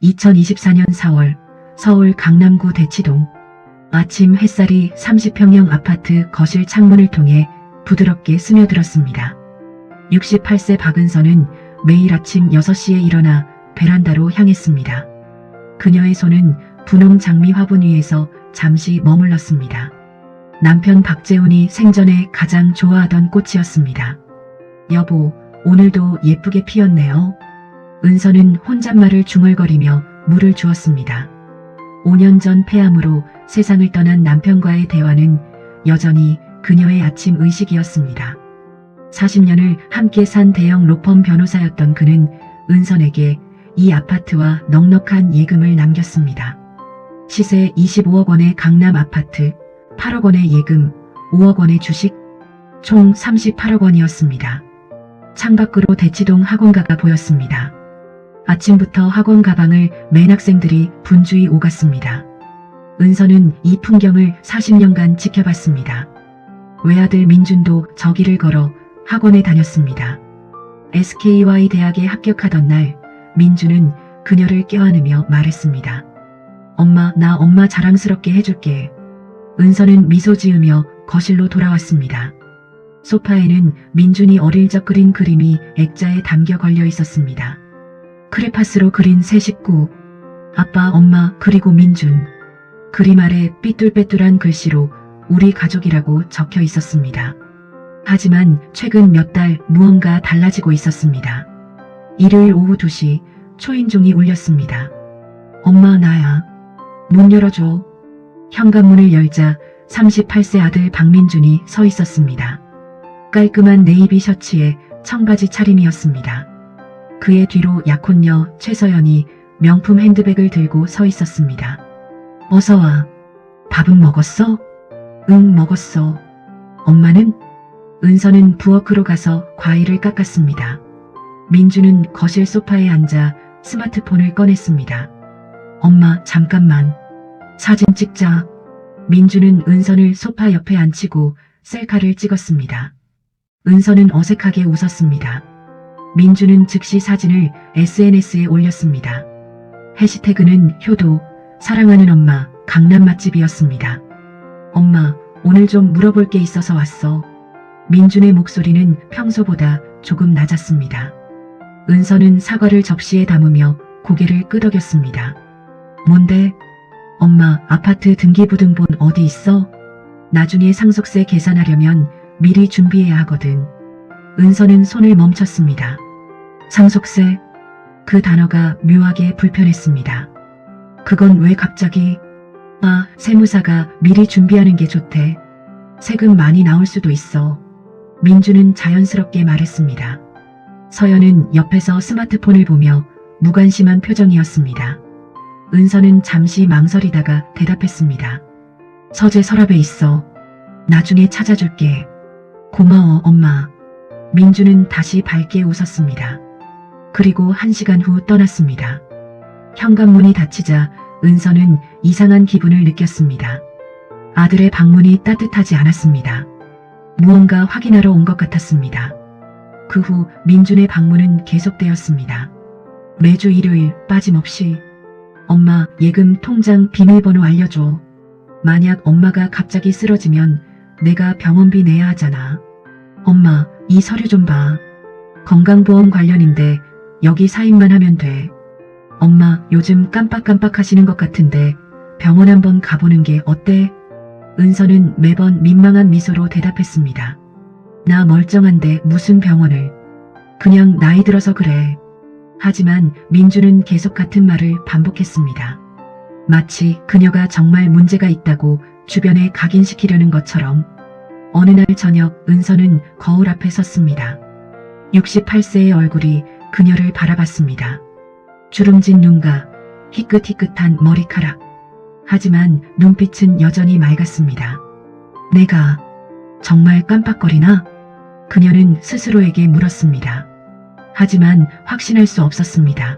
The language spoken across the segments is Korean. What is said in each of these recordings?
2024년 4월 서울 강남구 대치동. 아침 햇살이 30평형 아파트 거실 창문을 통해 부드럽게 스며들었습니다. 68세 박은서는 매일 아침 6시에 일어나 베란다로 향했습니다. 그녀의 손은 분홍 장미 화분 위에서 잠시 머물렀습니다. 남편 박재훈이 생전에 가장 좋아하던 꽃이었습니다. 여보, 오늘도 예쁘게 피었네요. 은서는 혼잣말을 중얼거리며 물을 주었습니다. 5년 전 폐암으로 세상을 떠난 남편과의 대화는 여전히 그녀의 아침 의식이었습니다. 40년을 함께 산 대형 로펌 변호사였던 그는 은선에게 이 아파트와 넉넉한 예금을 남겼습니다. 시세 25억 원의 강남 아파트, 8억 원의 예금, 5억 원의 주식, 총 38억 원이었습니다. 창밖으로 대치동 학원가가 보였습니다. 아침부터 학원 가방을 맨 학생들이 분주히 오갔습니다. 은서는 이 풍경을 40년간 지켜봤습니다. 외아들 민준도 저 길을 걸어 학원에 다녔습니다. SKY 대학에 합격하던 날 민준은 그녀를 껴안으며 말했습니다. 엄마, 나 엄마 자랑스럽게 해줄게. 은서는 미소 지으며 거실로 돌아왔습니다. 소파에는 민준이 어릴 적 그린 그림이 액자에 담겨 걸려 있었습니다. 크레파스로 그린 세 식구, 아빠, 엄마, 그리고 민준. 그림 아래 삐뚤빼뚤한 글씨로 우리 가족이라고 적혀 있었습니다. 하지만 최근 몇 달 무언가 달라지고 있었습니다. 일요일 오후 2시 초인종이 울렸습니다. 엄마, 나야. 문 열어줘. 현관문을 열자 38세 아들 박민준이 서 있었습니다. 깔끔한 네이비 셔츠에 청바지 차림이었습니다. 그의 뒤로 약혼녀 최서연이 명품 핸드백을 들고 서 있었습니다. 어서 와. 밥은 먹었어? 응, 먹었어. 엄마는? 은서는 부엌으로 가서 과일을 깎았습니다. 민주는 거실 소파에 앉아 스마트폰을 꺼냈습니다. 엄마, 잠깐만. 사진 찍자. 민주는 은선을 소파 옆에 앉히고 셀카를 찍었습니다. 은서는 어색하게 웃었습니다. 민주는 즉시 사진을 SNS에 올렸습니다. 해시태그는 효도, 사랑하는 엄마, 강남 맛집이었습니다. 엄마, 오늘 좀 물어볼 게 있어서 왔어. 민준의 목소리는 평소보다 조금 낮았습니다. 은서는 사과를 접시에 담으며 고개를 끄덕였습니다. 뭔데? 엄마, 아파트 등기부등본 어디 있어? 나중에 상속세 계산하려면 미리 준비해야 하거든. 은서는 손을 멈췄습니다. 상속세? 그 단어가 묘하게 불편했습니다. 그건 왜 갑자기? 아, 세무사가 미리 준비하는 게 좋대. 세금 많이 나올 수도 있어. 민주는 자연스럽게 말했습니다. 서연은 옆에서 스마트폰을 보며 무관심한 표정이었습니다. 은서는 잠시 망설이다가 대답했습니다. 서재 서랍에 있어. 나중에 찾아줄게. 고마워, 엄마. 민주는 다시 밝게 웃었습니다. 그리고 1시간 후 떠났습니다. 현관문이 닫히자 은서는 이상한 기분을 느꼈습니다. 아들의 방문이 따뜻하지 않았습니다. 무언가 확인하러 온 것 같았습니다. 그 후 민준의 방문은 계속되었습니다. 매주 일요일 빠짐없이. 엄마, 예금 통장 비밀번호 알려줘. 만약 엄마가 갑자기 쓰러지면 내가 병원비 내야 하잖아. 엄마, 이 서류 좀 봐. 건강보험 관련인데 여기 사인만 하면 돼. 엄마, 요즘 깜빡깜빡 하시는 것 같은데 병원 한번 가보는 게 어때? 은서는 매번 민망한 미소로 대답했습니다. 나 멀쩡한데 무슨 병원을. 그냥 나이 들어서 그래. 하지만 민주는 계속 같은 말을 반복했습니다. 마치 그녀가 정말 문제가 있다고 주변에 각인시키려는 것처럼. 어느 날 저녁 은서는 거울 앞에 섰습니다. 68세의 얼굴이 그녀를 바라봤습니다. 주름진 눈과 희끗희끗한 머리카락. 하지만 눈빛은 여전히 맑았습니다. 내가 정말 깜빡거리나? 그녀는 스스로에게 물었습니다. 하지만 확신할 수 없었습니다.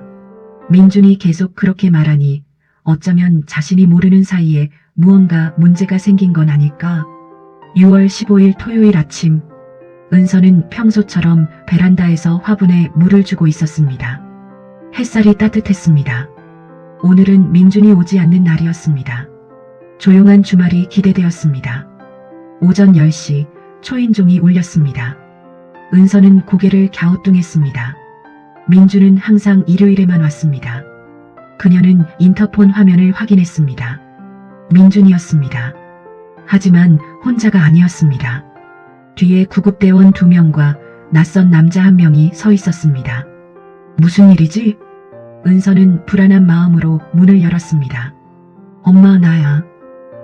민준이 계속 그렇게 말하니 어쩌면 자신이 모르는 사이에 무언가 문제가 생긴 건 아닐까? 6월 15일 토요일 아침, 은서는 평소처럼 베란다에서 화분에 물을 주고 있었습니다. 햇살이 따뜻했습니다. 오늘은 민준이 오지 않는 날이었습니다. 조용한 주말이 기대되었습니다. 오전 10시 초인종이 울렸습니다. 은서는 고개를 갸우뚱했습니다. 민준은 항상 일요일에만 왔습니다. 그녀는 인터폰 화면을 확인했습니다. 민준이었습니다. 하지만 혼자가 아니었습니다. 뒤에 구급대원 2명과 낯선 남자 1명이 서 있었습니다. 무슨 일이지? 은서는 불안한 마음으로 문을 열었습니다. 엄마, 나야.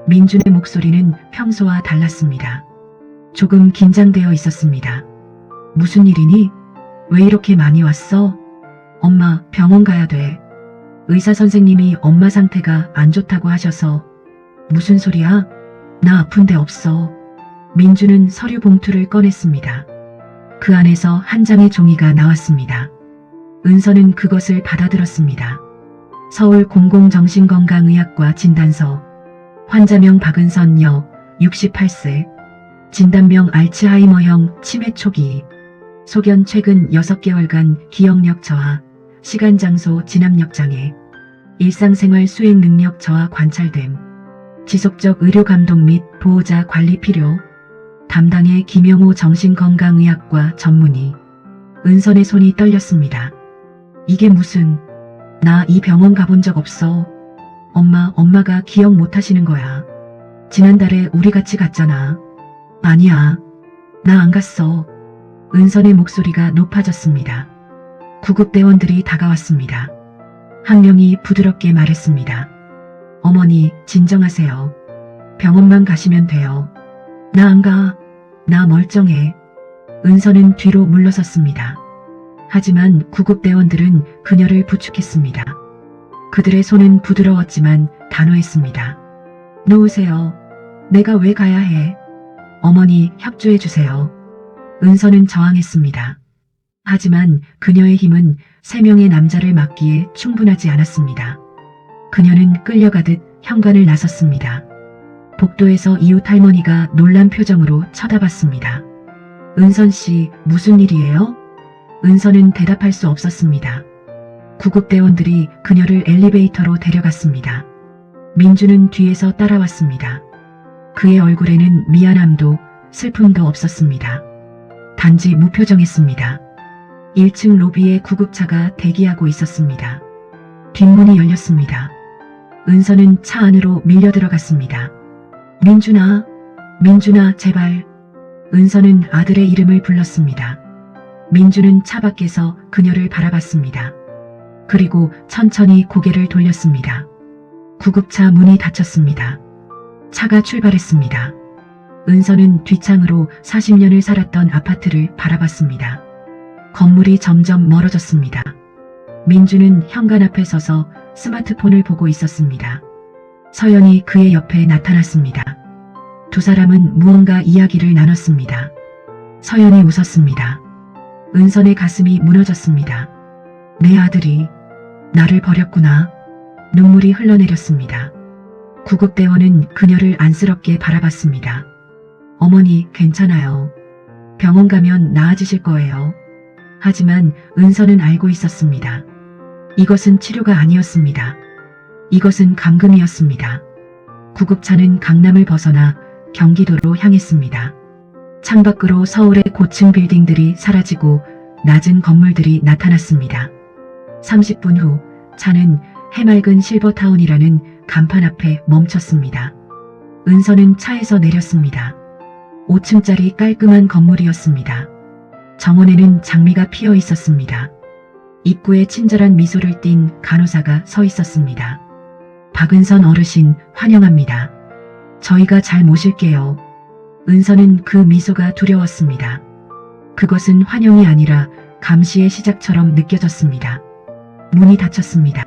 민준의 목소리는 평소와 달랐습니다. 조금 긴장되어 있었습니다. 무슨 일이니? 왜 이렇게 많이 왔어? 엄마, 병원 가야 돼. 의사 선생님이 엄마 상태가 안 좋다고 하셔서. 무슨 소리야? 나 아픈 데 없어. 민준은 서류 봉투를 꺼냈습니다. 그 안에서 한 장의 종이가 나왔습니다. 은서는 그것을 받아들었습니다. 서울 공공정신건강의학과 진단서. 환자명 박은선 여, 68세. 진단명 알츠하이머형 치매 초기. 소견 최근 6개월간 기억력 저하, 시간 장소 진압력 장애, 일상생활 수행 능력 저하 관찰됨, 지속적 의료 감독 및 보호자 관리 필요, 담당의 김영호 정신건강의학과 전문의. 은선의 손이 떨렸습니다. 이게 무슨, 나 이 병원 가본 적 없어. 엄마가 기억 못 하시는 거야. 지난달에 우리 같이 갔잖아. 아니야. 나 안 갔어. 은선의 목소리가 높아졌습니다. 구급대원들이 다가왔습니다. 한 명이 부드럽게 말했습니다. 어머니, 진정하세요. 병원만 가시면 돼요. 나 안 가. 나 멀쩡해. 은선은 뒤로 물러섰습니다. 하지만 구급대원들은 그녀를 부축했습니다. 그들의 손은 부드러웠지만 단호했습니다. 놓으세요. 내가 왜 가야 해? 어머니, 협조해 주세요. 은서는 저항했습니다. 하지만 그녀의 힘은 3명의 남자를 막기에 충분하지 않았습니다. 그녀는 끌려가듯 현관을 나섰습니다. 복도에서 이웃 할머니가 놀란 표정으로 쳐다봤습니다. 은선 씨, 무슨 일이에요? 은서는 대답할 수 없었습니다. 구급대원들이 그녀를 엘리베이터로 데려갔습니다. 민주는 뒤에서 따라왔습니다. 그의 얼굴에는 미안함도 슬픔도 없었습니다. 단지 무표정했습니다. 1층 로비에 구급차가 대기하고 있었습니다. 뒷문이 열렸습니다. 은서는 차 안으로 밀려 들어갔습니다. 민준아, 제발. 은서는 아들의 이름을 불렀습니다. 민준은 차 밖에서 그녀를 바라봤습니다. 그리고 천천히 고개를 돌렸습니다. 구급차 문이 닫혔습니다. 차가 출발했습니다. 은서는 뒷창으로 40년을 살았던 아파트를 바라봤습니다. 건물이 점점 멀어졌습니다. 민주는 현관 앞에 서서 스마트폰을 보고 있었습니다. 서연이 그의 옆에 나타났습니다. 두 사람은 무언가 이야기를 나눴습니다. 서연이 웃었습니다. 은선의 가슴이 무너졌습니다. 내 아들이 나를 버렸구나. 눈물이 흘러내렸습니다. 구급대원은 그녀를 안쓰럽게 바라봤습니다. 어머니, 괜찮아요. 병원 가면 나아지실 거예요. 하지만 은서는 알고 있었습니다. 이것은 치료가 아니었습니다. 이것은 감금이었습니다. 구급차는 강남을 벗어나 경기도로 향했습니다. 창밖으로 서울의 고층 빌딩들이 사라지고 낮은 건물들이 나타났습니다. 30분 후 차는 해맑은 실버타운이라는 간판 앞에 멈췄습니다. 은서는 차에서 내렸습니다. 5층짜리 깔끔한 건물이었습니다. 정원에는 장미가 피어 있었습니다. 입구에 친절한 미소를 띤 간호사가 서 있었습니다. 박은선 어르신, 환영합니다. 저희가 잘 모실게요. 은서는 그 미소가 두려웠습니다. 그것은 환영이 아니라 감시의 시작처럼 느껴졌습니다. 문이 닫혔습니다.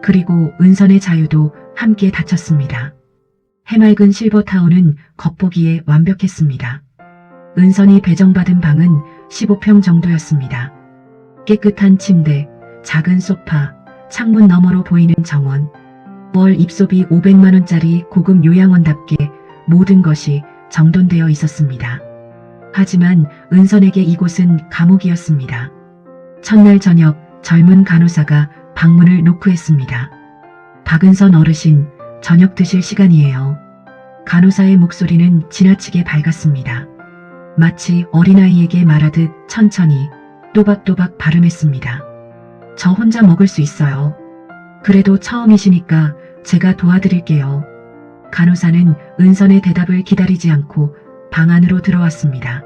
그리고 은선의 자유도 함께 닫혔습니다. 해맑은 실버타운은 겉보기에 완벽했습니다. 은선이 배정받은 방은 15평 정도였습니다. 깨끗한 침대, 작은 소파, 창문 너머로 보이는 정원, 월 입소비 500만원짜리 고급 요양원답게 모든 것이 정돈되어 있었습니다. 하지만 은선에게 이곳은 감옥이었습니다. 첫날 저녁 젊은 간호사가 방문을 노크했습니다. 박은선 어르신, 저녁 드실 시간이에요. 간호사의 목소리는 지나치게 밝았습니다. 마치 어린아이에게 말하듯 천천히 또박또박 발음했습니다. 저 혼자 먹을 수 있어요. 그래도 처음이시니까 제가 도와드릴게요. 간호사는 은선의 대답을 기다리지 않고 방 안으로 들어왔습니다.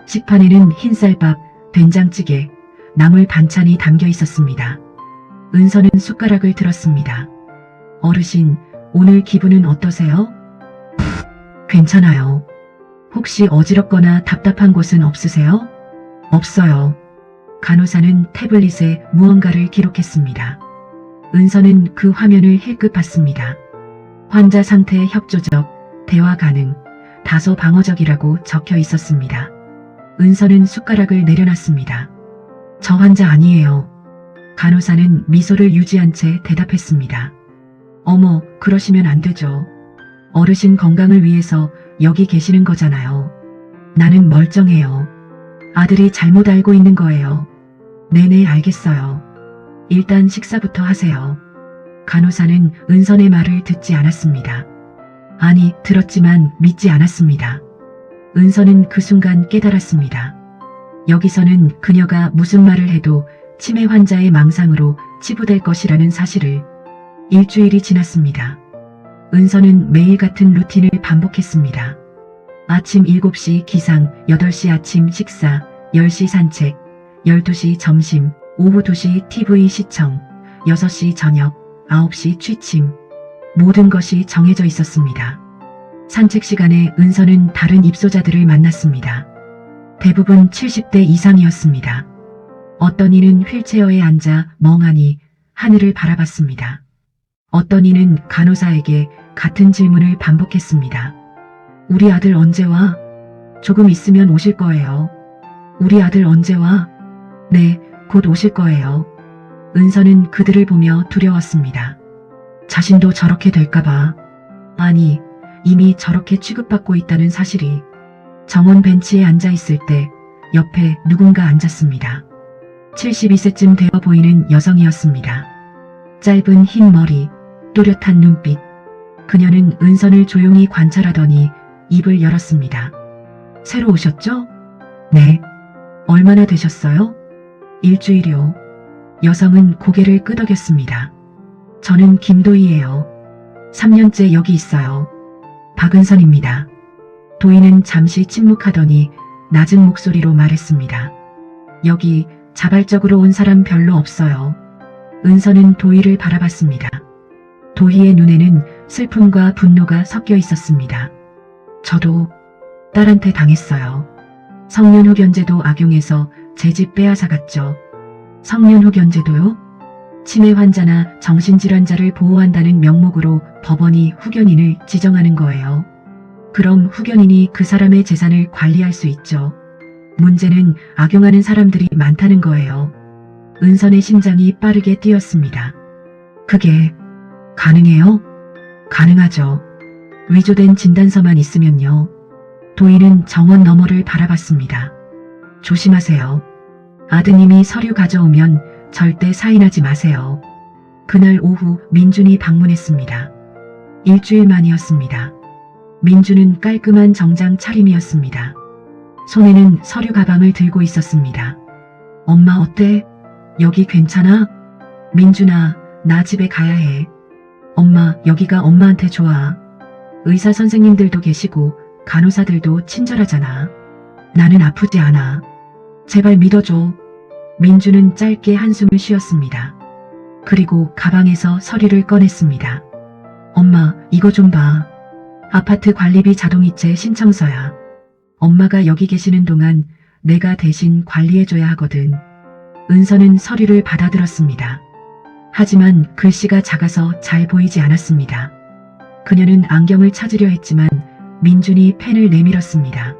식판에는 흰쌀밥, 된장찌개, 나물 반찬이 담겨 있었습니다. 은선은 숟가락을 들었습니다. 어르신, 오늘 기분은 어떠세요? 괜찮아요. 혹시 어지럽거나 답답한 곳은 없으세요? 없어요. 간호사는 태블릿에 무언가를 기록했습니다. 은선은 그 화면을 힐끗 봤습니다. 환자 상태 협조적, 대화 가능, 다소 방어적이라고 적혀 있었습니다. 은선은 숟가락을 내려놨습니다. 저 환자 아니에요. 간호사는 미소를 유지한 채 대답했습니다. 어머, 그러시면 안 되죠. 어르신 건강을 위해서 여기 계시는 거잖아요. 나는 멀쩡해요. 아들이 잘못 알고 있는 거예요. 네네, 알겠어요. 일단 식사부터 하세요. 간호사는 은선의 말을 듣지 않았습니다. 아니, 들었지만 믿지 않았습니다. 은선은 그 순간 깨달았습니다. 여기서는 그녀가 무슨 말을 해도 치매 환자의 망상으로 치부될 것이라는 사실을. 일주일이 지났습니다. 은선은 매일 같은 루틴을 반복했습니다. 아침 7시 기상, 8시 아침 식사, 10시 산책, 12시 점심, 오후 2시 TV 시청, 6시 저녁, 9시 취침. 모든 것이 정해져 있었습니다. 산책 시간에 은선은 다른 입소자들을 만났습니다. 대부분 70대 이상이었습니다. 어떤 이는 휠체어에 앉아 멍하니 하늘을 바라봤습니다. 어떤 이는 간호사에게 같은 질문을 반복했습니다. 우리 아들 언제 와? 조금 있으면 오실 거예요. 우리 아들 언제 와? 네, 곧 오실 거예요. 은선은 그들을 보며 두려웠습니다. 자신도 저렇게 될까봐. 아니, 이미 저렇게 취급받고 있다는 사실이. 정원 벤치에 앉아 있을 때 옆에 누군가 앉았습니다. 72세쯤 되어 보이는 여성이었습니다. 짧은 흰 머리, 또렷한 눈빛. 그녀는 은선을 조용히 관찰하더니 입을 열었습니다. 새로 오셨죠? 네. 얼마나 되셨어요? 일주일이요. 여성은 고개를 끄덕였습니다. 저는 김도희예요. 3년째 여기 있어요. 박은선입니다. 도희는 잠시 침묵하더니 낮은 목소리로 말했습니다. 여기 자발적으로 온 사람 별로 없어요. 은선은 도희를 바라봤습니다. 도희의 눈에는 슬픔과 분노가 섞여 있었습니다. 저도 딸한테 당했어요. 성년후견제도 악용해서 제 집 빼앗아갔죠. 성년후견제도요? 치매 환자나 정신질환자를 보호한다는 명목으로 법원이 후견인을 지정하는 거예요. 그럼 후견인이 그 사람의 재산을 관리할 수 있죠. 문제는 악용하는 사람들이 많다는 거예요. 은선의 심장이 빠르게 뛰었습니다. 그게 가능해요? 가능하죠. 위조된 진단서만 있으면요. 도희는 정원 너머를 바라봤습니다. 조심하세요. 아드님이 서류 가져오면 절대 사인하지 마세요. 그날 오후 민준이 방문했습니다. 일주일 만이었습니다. 민준은 깔끔한 정장 차림이었습니다. 손에는 서류 가방을 들고 있었습니다. 엄마 어때? 여기 괜찮아? 민준아, 나 집에 가야 해. 엄마, 여기가 엄마한테 좋아. 의사 선생님들도 계시고 간호사들도 친절하잖아. 나는 아프지 않아. 제발 믿어줘. 민준은 짧게 한숨을 쉬었습니다. 그리고 가방에서 서류를 꺼냈습니다. 엄마, 이거 좀 봐. 아파트 관리비 자동이체 신청서야. 엄마가 여기 계시는 동안 내가 대신 관리해줘야 하거든. 은선은 서류를 받아들었습니다. 하지만 글씨가 작아서 잘 보이지 않았습니다. 그녀는 안경을 찾으려 했지만 민준이 펜을 내밀었습니다.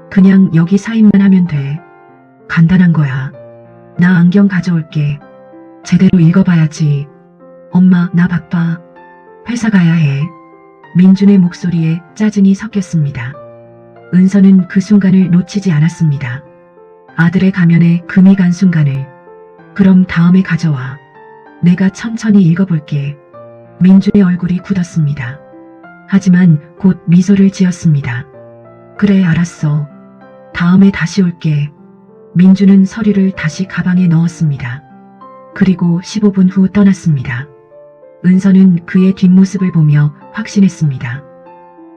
그냥 여기 사인만 하면 돼. 간단한 거야. 나 안경 가져올게. 제대로 읽어봐야지. 엄마, 나 바빠. 회사 가야 해. 민준의 목소리에 짜증이 섞였습니다. 은선은 그 순간을 놓치지 않았습니다. 아들의 가면에 금이 간 순간을. 그럼 다음에 가져와. 내가 천천히 읽어볼게. 민준의 얼굴이 굳었습니다. 하지만 곧 미소를 지었습니다. 그래, 알았어. 다음에 다시 올게. 민준은 서류를 다시 가방에 넣었습니다. 그리고 15분 후 떠났습니다. 은서는 그의 뒷모습을 보며 확신했습니다.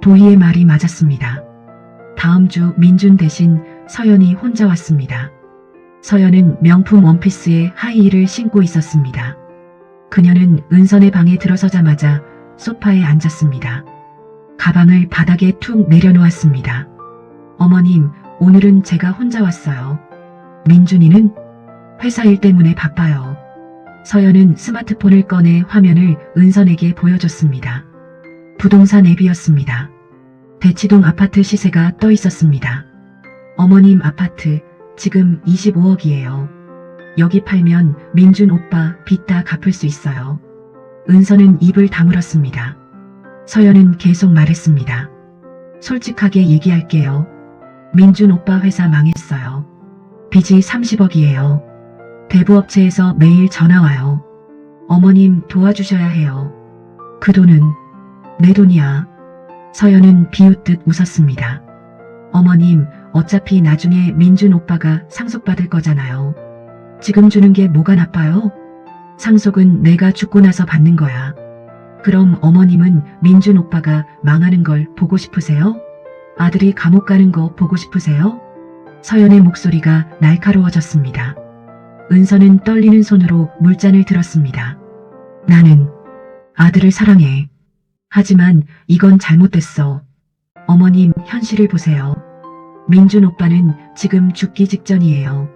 도희의 말이 맞았습니다. 다음 주 민준 대신 서연이 혼자 왔습니다. 서연은 명품 원피스에 하이힐을 신고 있었습니다. 그녀는 은선의 방에 들어서자마자 소파에 앉았습니다. 가방을 바닥에 툭 내려놓았습니다. 어머님, 오늘은 제가 혼자 왔어요. 민준이는? 회사 일 때문에 바빠요. 서연은 스마트폰을 꺼내 화면을 은선에게 보여줬습니다. 부동산 앱이었습니다. 대치동 아파트 시세가 떠 있었습니다. 어머님, 아파트 지금 25억이에요. 여기 팔면 민준 오빠 빚 다 갚을 수 있어요. 은서는 입을 다물었습니다. 서연은 계속 말했습니다. 솔직하게 얘기할게요. 민준 오빠 회사 망했어요. 빚이 30억이에요. 대부업체에서 매일 전화 와요. 어머님 도와주셔야 해요. 그 돈은 내 돈이야. 서연은 비웃듯 웃었습니다. 어머님, 어차피 나중에 민준 오빠가 상속받을 거잖아요. 지금 주는 게 뭐가 나빠요? 상속은 내가 죽고 나서 받는 거야. 그럼 어머님은 민준 오빠가 망하는 걸 보고 싶으세요? 아들이 감옥 가는 거 보고 싶으세요? 서연의 목소리가 날카로워졌습니다. 은서는 떨리는 손으로 물잔을 들었습니다. 나는 아들을 사랑해. 하지만 이건 잘못됐어. 어머님, 현실을 보세요. 민준 오빠는 지금 죽기 직전이에요.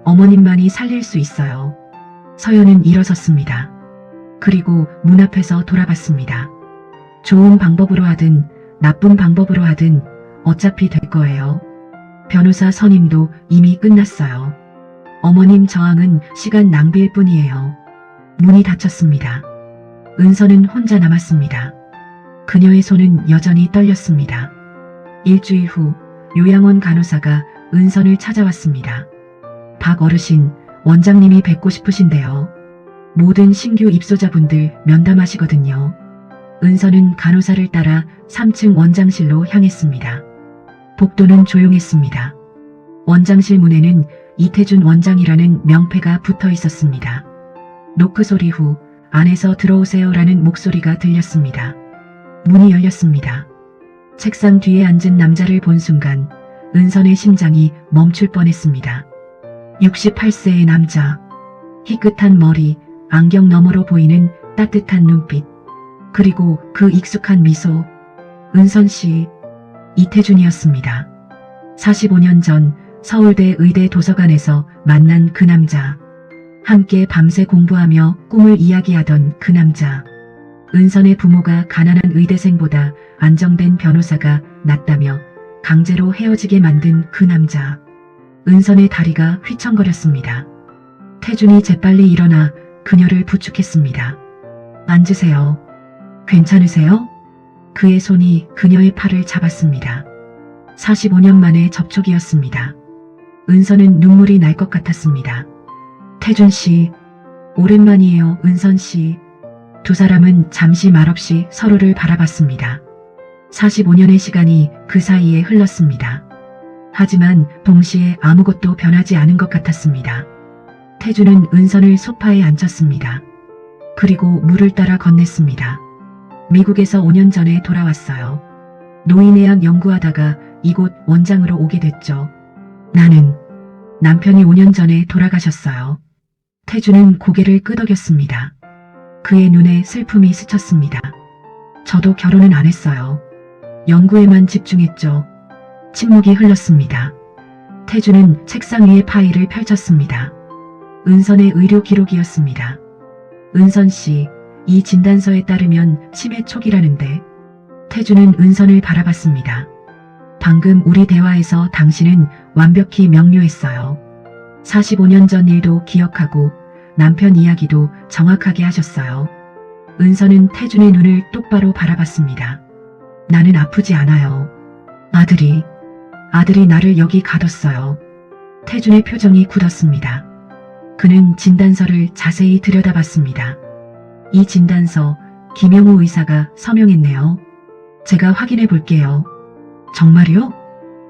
어머님만이 살릴 수 있어요. 서연은 일어섰습니다. 그리고 문 앞에서 돌아봤습니다. 좋은 방법으로 하든 나쁜 방법으로 하든 어차피 될 거예요. 변호사 선임도 이미 끝났어요. 어머님 저항은 시간 낭비일 뿐이에요. 문이 닫혔습니다. 은서는 혼자 남았습니다. 그녀의 손은 여전히 떨렸습니다. 일주일 후 요양원 간호사가 은선을 찾아왔습니다. 박 어르신, 원장님이 뵙고 싶으신데요. 모든 신규 입소자분들 면담하시거든요. 은선은 간호사를 따라 3층 원장실로 향했습니다. 복도는 조용했습니다. 원장실 문에는 이태준 원장이라는 명패가 붙어 있었습니다. 노크 소리 후 안에서 들어오세요라는 목소리가 들렸습니다. 문이 열렸습니다. 책상 뒤에 앉은 남자를 본 순간 은선의 심장이 멈출 뻔했습니다. 68세의 남자, 희끗한 머리, 안경 너머로 보이는 따뜻한 눈빛, 그리고 그 익숙한 미소. 은선 씨, 이태준이었습니다. 45년 전 서울대 의대 도서관에서 만난 그 남자. 함께 밤새 공부하며 꿈을 이야기하던 그 남자. 은선의 부모가 가난한 의대생보다 안정된 변호사가 낫다며 강제로 헤어지게 만든 그 남자. 은선의 다리가 휘청거렸습니다. 태준이 재빨리 일어나 그녀를 부축했습니다. 앉으세요. 괜찮으세요? 그의 손이 그녀의 팔을 잡았습니다. 45년 만의 접촉이었습니다. 은선은 눈물이 날 것 같았습니다. 태준 씨, 오랜만이에요, 은선 씨. 두 사람은 잠시 말없이 서로를 바라봤습니다. 45년의 시간이 그 사이에 흘렀습니다. 하지만 동시에 아무것도 변하지 않은 것 같았습니다. 태준은 은선을 소파에 앉혔습니다. 그리고 물을 따라 건넸습니다. 미국에서 5년 전에 돌아왔어요. 노인의학 연구하다가 이곳 원장으로 오게 됐죠. 나는 남편이 5년 전에 돌아가셨어요. 태준은 고개를 끄덕였습니다. 그의 눈에 슬픔이 스쳤습니다. 저도 결혼은 안 했어요. 연구에만 집중했죠. 침묵이 흘렀습니다. 태준은 책상 위에 파일을 펼쳤습니다. 은선의 의료 기록이었습니다. 은선 씨, 이 진단서에 따르면 치매 초기라는데. 태준은 은선을 바라봤습니다. 방금 우리 대화에서 당신은 완벽히 명료했어요. 45년 전 일도 기억하고 남편 이야기도 정확하게 하셨어요. 은선은 태준의 눈을 똑바로 바라봤습니다. 나는 아프지 않아요. 아들이 나를 여기 가뒀어요. 태준의 표정이 굳었습니다. 그는 진단서를 자세히 들여다봤습니다. 이 진단서, 김영우 의사가 서명했네요. 제가 확인해 볼게요. 정말요?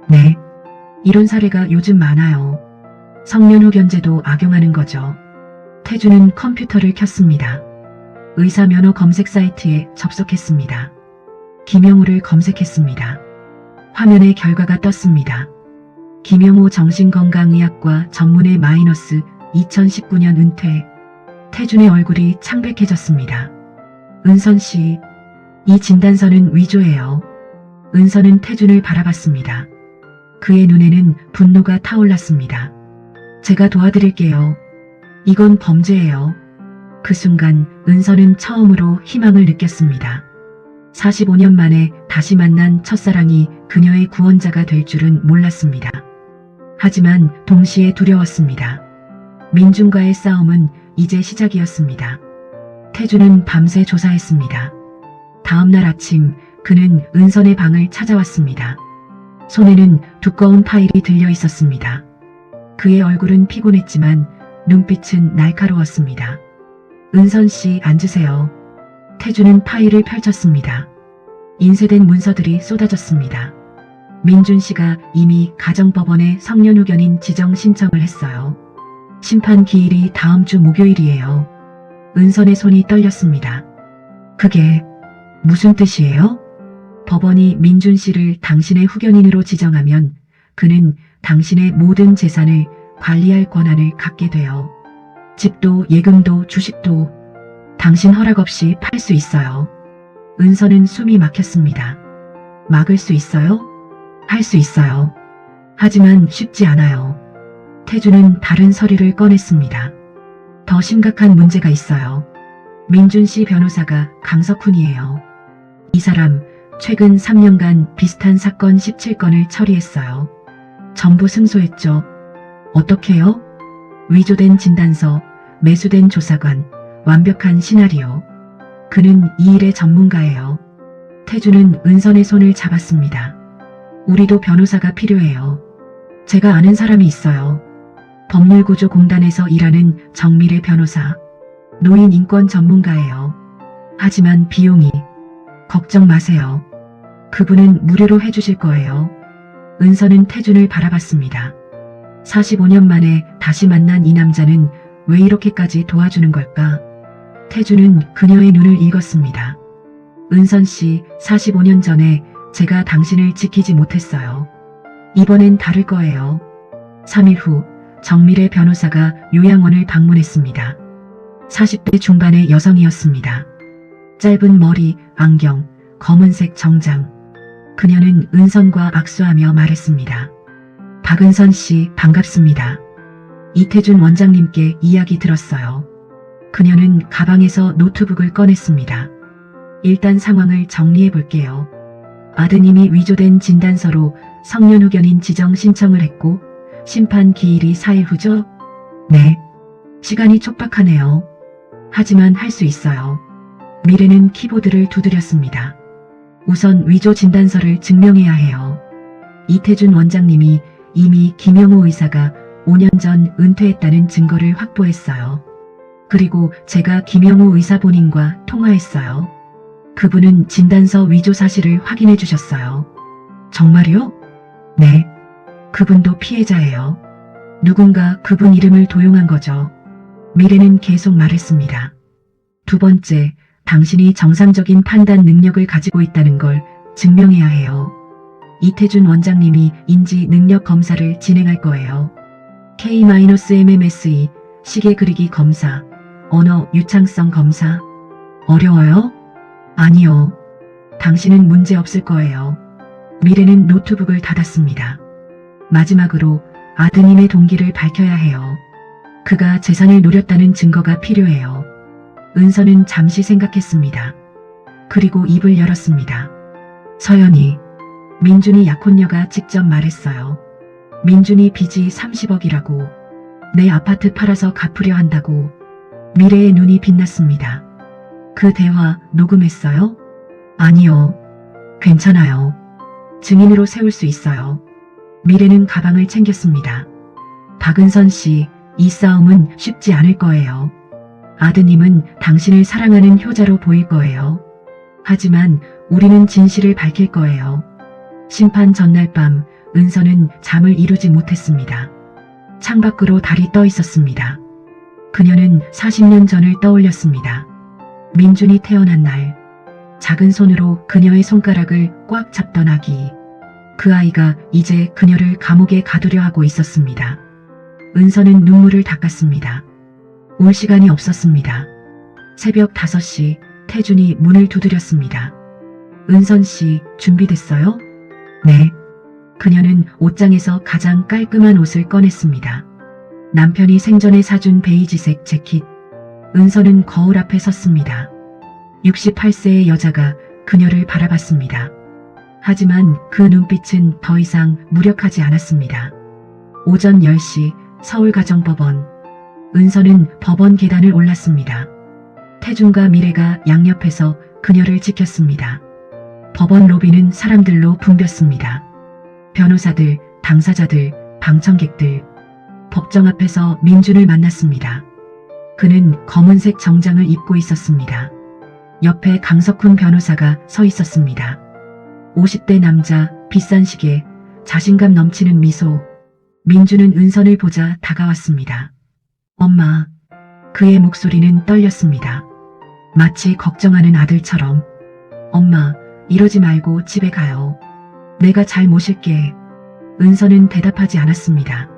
네. 이런 사례가 요즘 많아요. 성년 후 견제도 악용하는 거죠. 태주는 컴퓨터를 켰습니다. 의사 면허 검색 사이트에 접속했습니다. 김영우를 검색했습니다. 화면에 결과가 떴습니다. 김영우 정신건강의학과 전문의 마이너스 2019년 은퇴. 태준의 얼굴이 창백해졌습니다. 은선 씨, 이 진단서는 위조예요. 은선은 태준을 바라봤습니다. 그의 눈에는 분노가 타올랐습니다. 제가 도와드릴게요. 이건 범죄예요. 그 순간 은선은 처음으로 희망을 느꼈습니다. 45년 만에 다시 만난 첫사랑이 그녀의 구원자가 될 줄은 몰랐습니다. 하지만 동시에 두려웠습니다. 민준과의 싸움은 이제 시작이었습니다. 태준은 밤새 조사했습니다. 다음날 아침 그는 은선의 방을 찾아왔습니다. 손에는 두꺼운 파일이 들려 있었습니다. 그의 얼굴은 피곤했지만 눈빛은 날카로웠습니다. 은선 씨, 앉으세요. 태준은 파일을 펼쳤습니다. 인쇄된 문서들이 쏟아졌습니다. 민준 씨가 이미 가정법원에 성년 후 견인 지정 신청을 했어요. 심판 기일이 다음 주 목요일이에요. 은선의 손이 떨렸습니다. 그게 무슨 뜻이에요? 법원이 민준 씨를 당신의 후견인으로 지정하면 그는 당신의 모든 재산을 관리할 권한을 갖게 돼요. 집도 예금도 주식도 당신 허락 없이 팔 수 있어요. 은선은 숨이 막혔습니다. 막을 수 있어요? 할 수 있어요. 하지만 쉽지 않아요. 태준은 다른 서류를 꺼냈습니다. 더 심각한 문제가 있어요. 민준 씨 변호사가 강석훈이에요. 이 사람 최근 3년간 비슷한 사건 17건을 처리했어요. 전부 승소했죠. 어떻게요? 위조된 진단서, 매수된 조사관, 완벽한 시나리오. 그는 이 일의 전문가예요. 태준은 은선의 손을 잡았습니다. 우리도 변호사가 필요해요. 제가 아는 사람이 있어요. 법률구조공단에서 일하는 정미래 변호사. 노인 인권 전문가예요. 하지만 비용이. 걱정 마세요. 그분은 무료로 해주실 거예요. 은선은 태준을 바라봤습니다. 45년 만에 다시 만난 이 남자는 왜 이렇게까지 도와주는 걸까? 태준은 그녀의 눈을 읽었습니다. 은선 씨, 45년 전에 제가 당신을 지키지 못했어요. 이번엔 다를 거예요. 3일 후 정미래 변호사가 요양원을 방문했습니다. 40대 중반의 여성이었습니다. 짧은 머리, 안경, 검은색 정장. 그녀는 은선과 악수하며 말했습니다. 박은선 씨, 반갑습니다. 이태준 원장님께 이야기 들었어요. 그녀는 가방에서 노트북을 꺼냈습니다. 일단 상황을 정리해 볼게요. 아드님이 위조된 진단서로 성년 후 견인 지정 신청을 했고 심판 기일이 4일 후죠? 네. 시간이 촉박하네요. 하지만 할 수 있어요. 미래는 키보드를 두드렸습니다. 우선 위조 진단서를 증명해야 해요. 이태준 원장님이 이미 김영우 의사가 5년 전 은퇴했다는 증거를 확보했어요. 그리고 제가 김영우 의사 본인과 통화했어요. 그분은 진단서 위조 사실을 확인해 주셨어요. 정말요? 네. 그분도 피해자예요. 누군가 그분 이름을 도용한 거죠. 미래는 계속 말했습니다. 두 번째, 당신이 정상적인 판단 능력을 가지고 있다는 걸 증명해야 해요. 이태준 원장님이 인지 능력 검사를 진행할 거예요. K-MMSE, 시계 그리기 검사, 언어 유창성 검사. 어려워요? 아니요. 당신은 문제 없을 거예요. 미래는 노트북을 닫았습니다. 마지막으로 아드님의 동기를 밝혀야 해요. 그가 재산을 노렸다는 증거가 필요해요. 은선은 잠시 생각했습니다. 그리고 입을 열었습니다. 서연이. 민준이 약혼녀가 직접 말했어요. 민준이 빚이 30억이라고. 내 아파트 팔아서 갚으려 한다고. 미래의 눈이 빛났습니다. 그 대화 녹음했어요? 아니요. 괜찮아요. 증인으로 세울 수 있어요. 미래는 가방을 챙겼습니다. 박은선 씨, 이 싸움은 쉽지 않을 거예요. 아드님은 당신을 사랑하는 효자로 보일 거예요. 하지만 우리는 진실을 밝힐 거예요. 심판 전날 밤 은서는 잠을 이루지 못했습니다. 창밖으로 달이 떠 있었습니다. 그녀는 40년 전을 떠올렸습니다. 민준이 태어난 날, 작은 손으로 그녀의 손가락을 꽉 잡던 아기. 그 아이가 이제 그녀를 감옥에 가두려 하고 있었습니다. 은서는 눈물을 닦았습니다. 울 시간이 없었습니다. 새벽 5시 태준이 문을 두드렸습니다. 은선 씨, 준비됐어요? 네. 그녀는 옷장에서 가장 깔끔한 옷을 꺼냈습니다. 남편이 생전에 사준 베이지색 재킷. 은서는 거울 앞에 섰습니다. 68세의 여자가 그녀를 바라봤습니다. 하지만 그 눈빛은 더 이상 무력하지 않았습니다. 오전 10시 서울가정법원. 은서는 법원 계단을 올랐습니다. 태준과 미래가 양옆에서 그녀를 지켰습니다. 법원 로비는 사람들로 붐볐습니다. 변호사들, 당사자들, 방청객들. 법정 앞에서 민준을 만났습니다. 그는 검은색 정장을 입고 있었습니다. 옆에 강석훈 변호사가 서 있었습니다. 50대 남자, 비싼 시계, 자신감 넘치는 미소. 민준은 은선을 보자 다가왔습니다. 엄마. 그의 목소리는 떨렸습니다. 마치 걱정하는 아들처럼. 엄마, 이러지 말고 집에 가요. 내가 잘 모실게. 은선은 대답하지 않았습니다.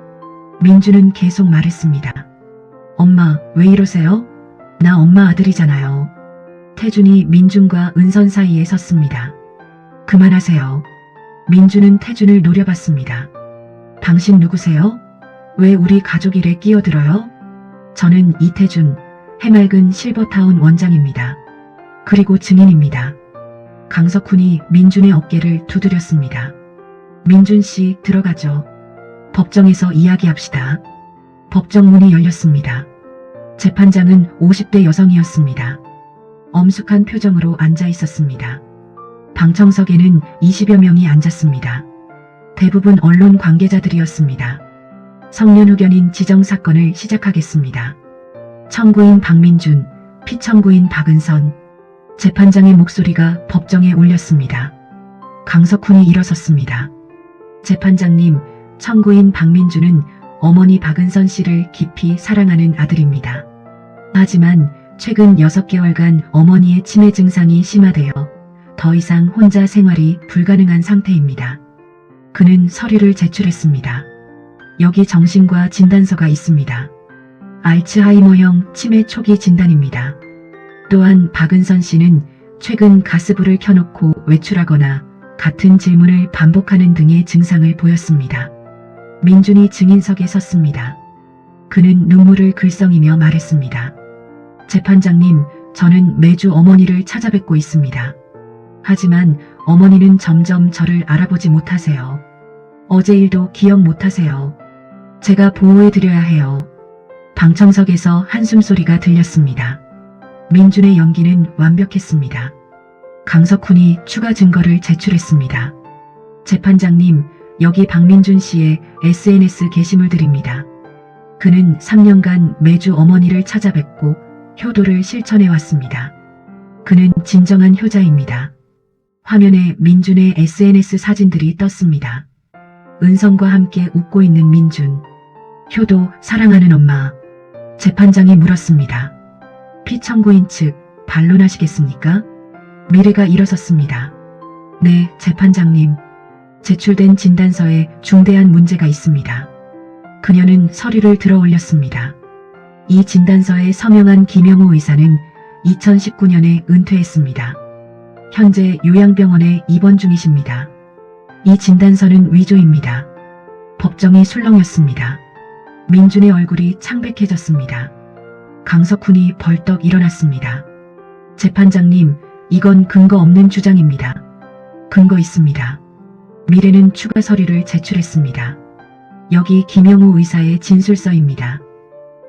민준은 계속 말했습니다. 엄마, 왜 이러세요? 나 엄마 아들이잖아요. 태준이 민준과 은선 사이에 섰습니다. 그만하세요. 민준은 태준을 노려봤습니다. 당신 누구세요? 왜 우리 가족 일에 끼어들어요? 저는 이태준, 해맑은 실버타운 원장입니다. 그리고 증인입니다. 강석훈이 민준의 어깨를 두드렸습니다. 민준 씨, 들어가죠. 법정에서 이야기합시다. 법정 문이 열렸습니다. 재판장은 50대 여성이었습니다. 엄숙한 표정으로 앉아 있었습니다. 방청석에는 20여 명이 앉았습니다. 대부분 언론 관계자들이었습니다. 성년후견인 지정사건을 시작하겠습니다. 청구인 박민준, 피청구인 박은선. 재판장의 목소리가 법정에 울렸습니다. 강석훈이 일어섰습니다. 재판장님, 청구인 박민준은 어머니 박은선 씨를 깊이 사랑하는 아들입니다. 하지만 최근 6개월간 어머니의 치매 증상이 심화되어 더 이상 혼자 생활이 불가능한 상태입니다. 그는 서류를 제출했습니다. 여기 정신과 진단서가 있습니다. 알츠하이머형 치매 초기 진단입니다. 또한 박은선 씨는 최근 가스불을 켜놓고 외출하거나 같은 질문을 반복하는 등의 증상을 보였습니다. 민준이 증인석에 섰습니다. 그는 눈물을 글썽이며 말했습니다. 재판장님, 저는 매주 어머니를 찾아뵙고 있습니다. 하지만 어머니는 점점 저를 알아보지 못하세요. 어제 일도 기억 못하세요. 제가 보호해드려야 해요. 방청석에서 한숨소리가 들렸습니다. 민준의 연기는 완벽했습니다. 강석훈이 추가 증거를 제출했습니다. 재판장님, 여기 박민준 씨의 SNS 게시물들입니다. 그는 3년간 매주 어머니를 찾아뵙고 효도를 실천해왔습니다. 그는 진정한 효자입니다. 화면에 민준의 SNS 사진들이 떴습니다. 은선과 함께 웃고 있는 민준. 효도, 사랑하는 엄마. 재판장이 물었습니다. 피청구인 측, 반론하시겠습니까? 미래가 일어섰습니다. 네, 재판장님. 제출된 진단서에 중대한 문제가 있습니다. 그녀는 서류를 들어 올렸습니다. 이 진단서에 서명한 김영호 의사는 2019년에 은퇴했습니다. 현재 요양병원에 입원 중이십니다. 이 진단서는 위조입니다. 법정이 술렁였습니다. 민준의 얼굴이 창백해졌습니다. 강석훈이 벌떡 일어났습니다. 재판장님, 이건 근거 없는 주장입니다. 근거 있습니다. 미래는 추가 서류를 제출했습니다. 여기 김영우 의사의 진술서입니다.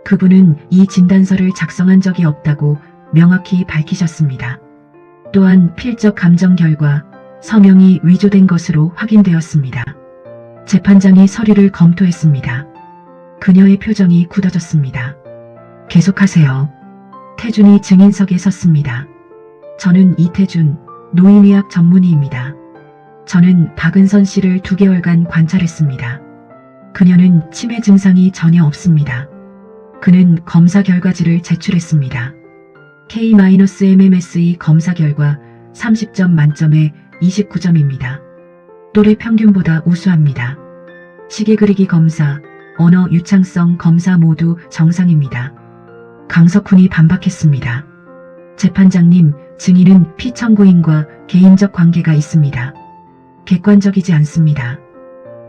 그분은 이 진단서를 작성한 적이 없다고 명확히 밝히셨습니다. 또한 필적 감정 결과 서명이 위조된 것으로 확인되었습니다. 재판장이 서류를 검토했습니다. 그녀의 표정이 굳어졌습니다. 계속하세요. 태준이 증인석에 섰습니다. 저는 이태준, 노인의학 전문의입니다. 저는 박은선 씨를 2개월간 관찰했습니다. 그녀는 치매 증상이 전혀 없습니다. 그는 검사 결과지를 제출했습니다. K-MMSE 검사 결과 30점 만점에 29점입니다. 또래 평균보다 우수합니다. 시계 그리기 검사, 언어 유창성 검사 모두 정상입니다. 강석훈이 반박했습니다. 재판장님, 증인은 피청구인과 개인적 관계가 있습니다. 객관적이지 않습니다.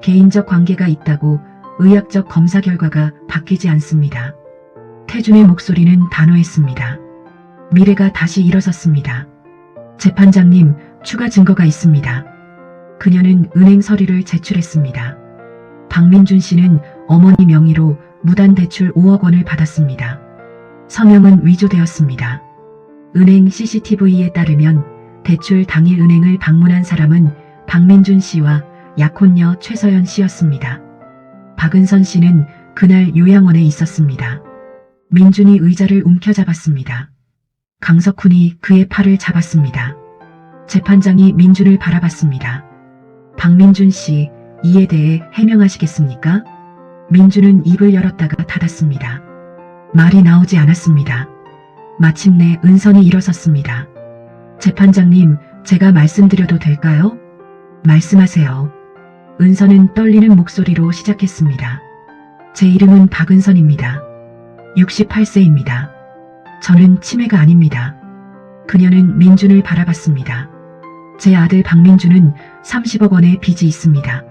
개인적 관계가 있다고 의학적 검사 결과가 바뀌지 않습니다. 태준의 목소리는 단호했습니다. 미래가 다시 일어섰습니다. 재판장님, 추가 증거가 있습니다. 그녀는 은행 서류를 제출했습니다. 박민준 씨는 어머니 명의로 무단 대출 5억 원을 받았습니다. 서명은 위조되었습니다. 은행 CCTV에 따르면 대출 당일 은행을 방문한 사람은 박민준 씨와 약혼녀 최서연 씨였습니다. 박은선 씨는 그날 요양원에 있었습니다. 민준이 의자를 움켜잡았습니다. 강석훈이 그의 팔을 잡았습니다. 재판장이 민준을 바라봤습니다. 박민준 씨, 이에 대해 해명하시겠습니까? 민준은 입을 열었다가 닫았습니다. 말이 나오지 않았습니다. 마침내 은선이 일어섰습니다. 재판장님, 제가 말씀드려도 될까요? 말씀하세요. 은선은 떨리는 목소리로 시작했습니다. 제 이름은 박은선입니다. 68세입니다. 저는 치매가 아닙니다. 그녀는 민준을 바라봤습니다. 제 아들 박민준은 30억 원의 빚이 있습니다.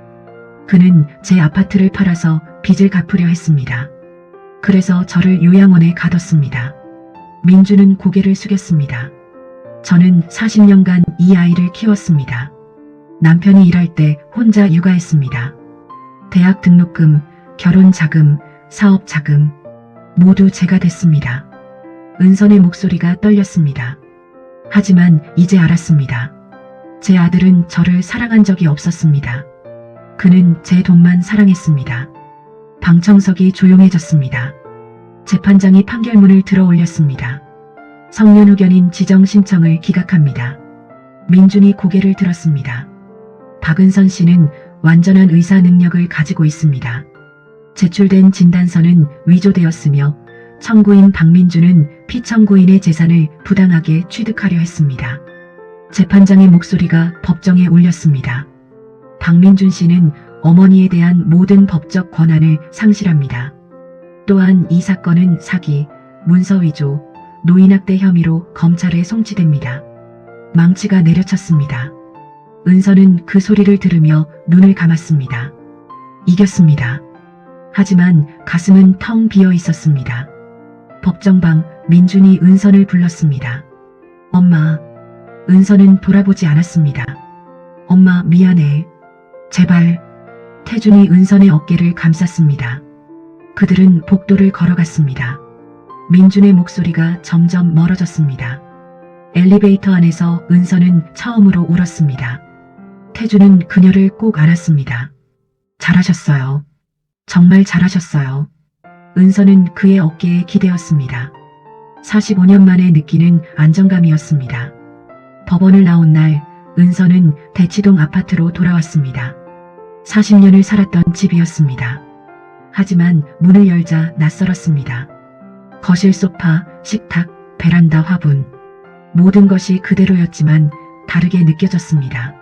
그는 제 아파트를 팔아서 빚을 갚으려 했습니다. 그래서 저를 요양원에 가뒀습니다. 민준은 고개를 숙였습니다. 저는 40년간 이 아이를 키웠습니다. 남편이 일할 때 혼자 육아했습니다. 대학 등록금, 결혼 자금, 사업 자금 모두 제가 댔습니다. 은선의 목소리가 떨렸습니다. 하지만 이제 알았습니다. 제 아들은 저를 사랑한 적이 없었습니다. 그는 제 돈만 사랑했습니다. 방청석이 조용해졌습니다. 재판장이 판결문을 들어 올렸습니다. 성년 후견인 지정 신청을 기각합니다. 민준이 고개를 들었습니다. 박은선 씨는 완전한 의사 능력을 가지고 있습니다. 제출된 진단서는 위조되었으며 청구인 박민준은 피청구인의 재산을 부당하게 취득하려 했습니다. 재판장의 목소리가 법정에 울렸습니다. 박민준 씨는 어머니에 대한 모든 법적 권한을 상실합니다. 또한 이 사건은 사기, 문서 위조, 노인학대 혐의로 검찰에 송치됩니다. 망치가 내려쳤습니다. 은선은 그 소리를 들으며 눈을 감았습니다. 이겼습니다. 하지만 가슴은 텅 비어 있었습니다. 법정방, 민준이 은선을 불렀습니다. 엄마. 은선은 돌아보지 않았습니다. 엄마, 미안해. 제발. 태준이 은선의 어깨를 감쌌습니다. 그들은 복도를 걸어갔습니다. 민준의 목소리가 점점 멀어졌습니다. 엘리베이터 안에서 은선은 처음으로 울었습니다. 태준은 그녀를 꼭 안았습니다. 잘하셨어요. 정말 잘하셨어요. 은선은 그의 어깨에 기대었습니다. 45년 만에 느끼는 안정감이었습니다. 법원을 나온 날 은선은 대치동 아파트로 돌아왔습니다. 40년을 살았던 집이었습니다. 하지만 문을 열자 낯설었습니다. 거실 소파, 식탁, 베란다 화분 모든 것이 그대로였지만 다르게 느껴졌습니다.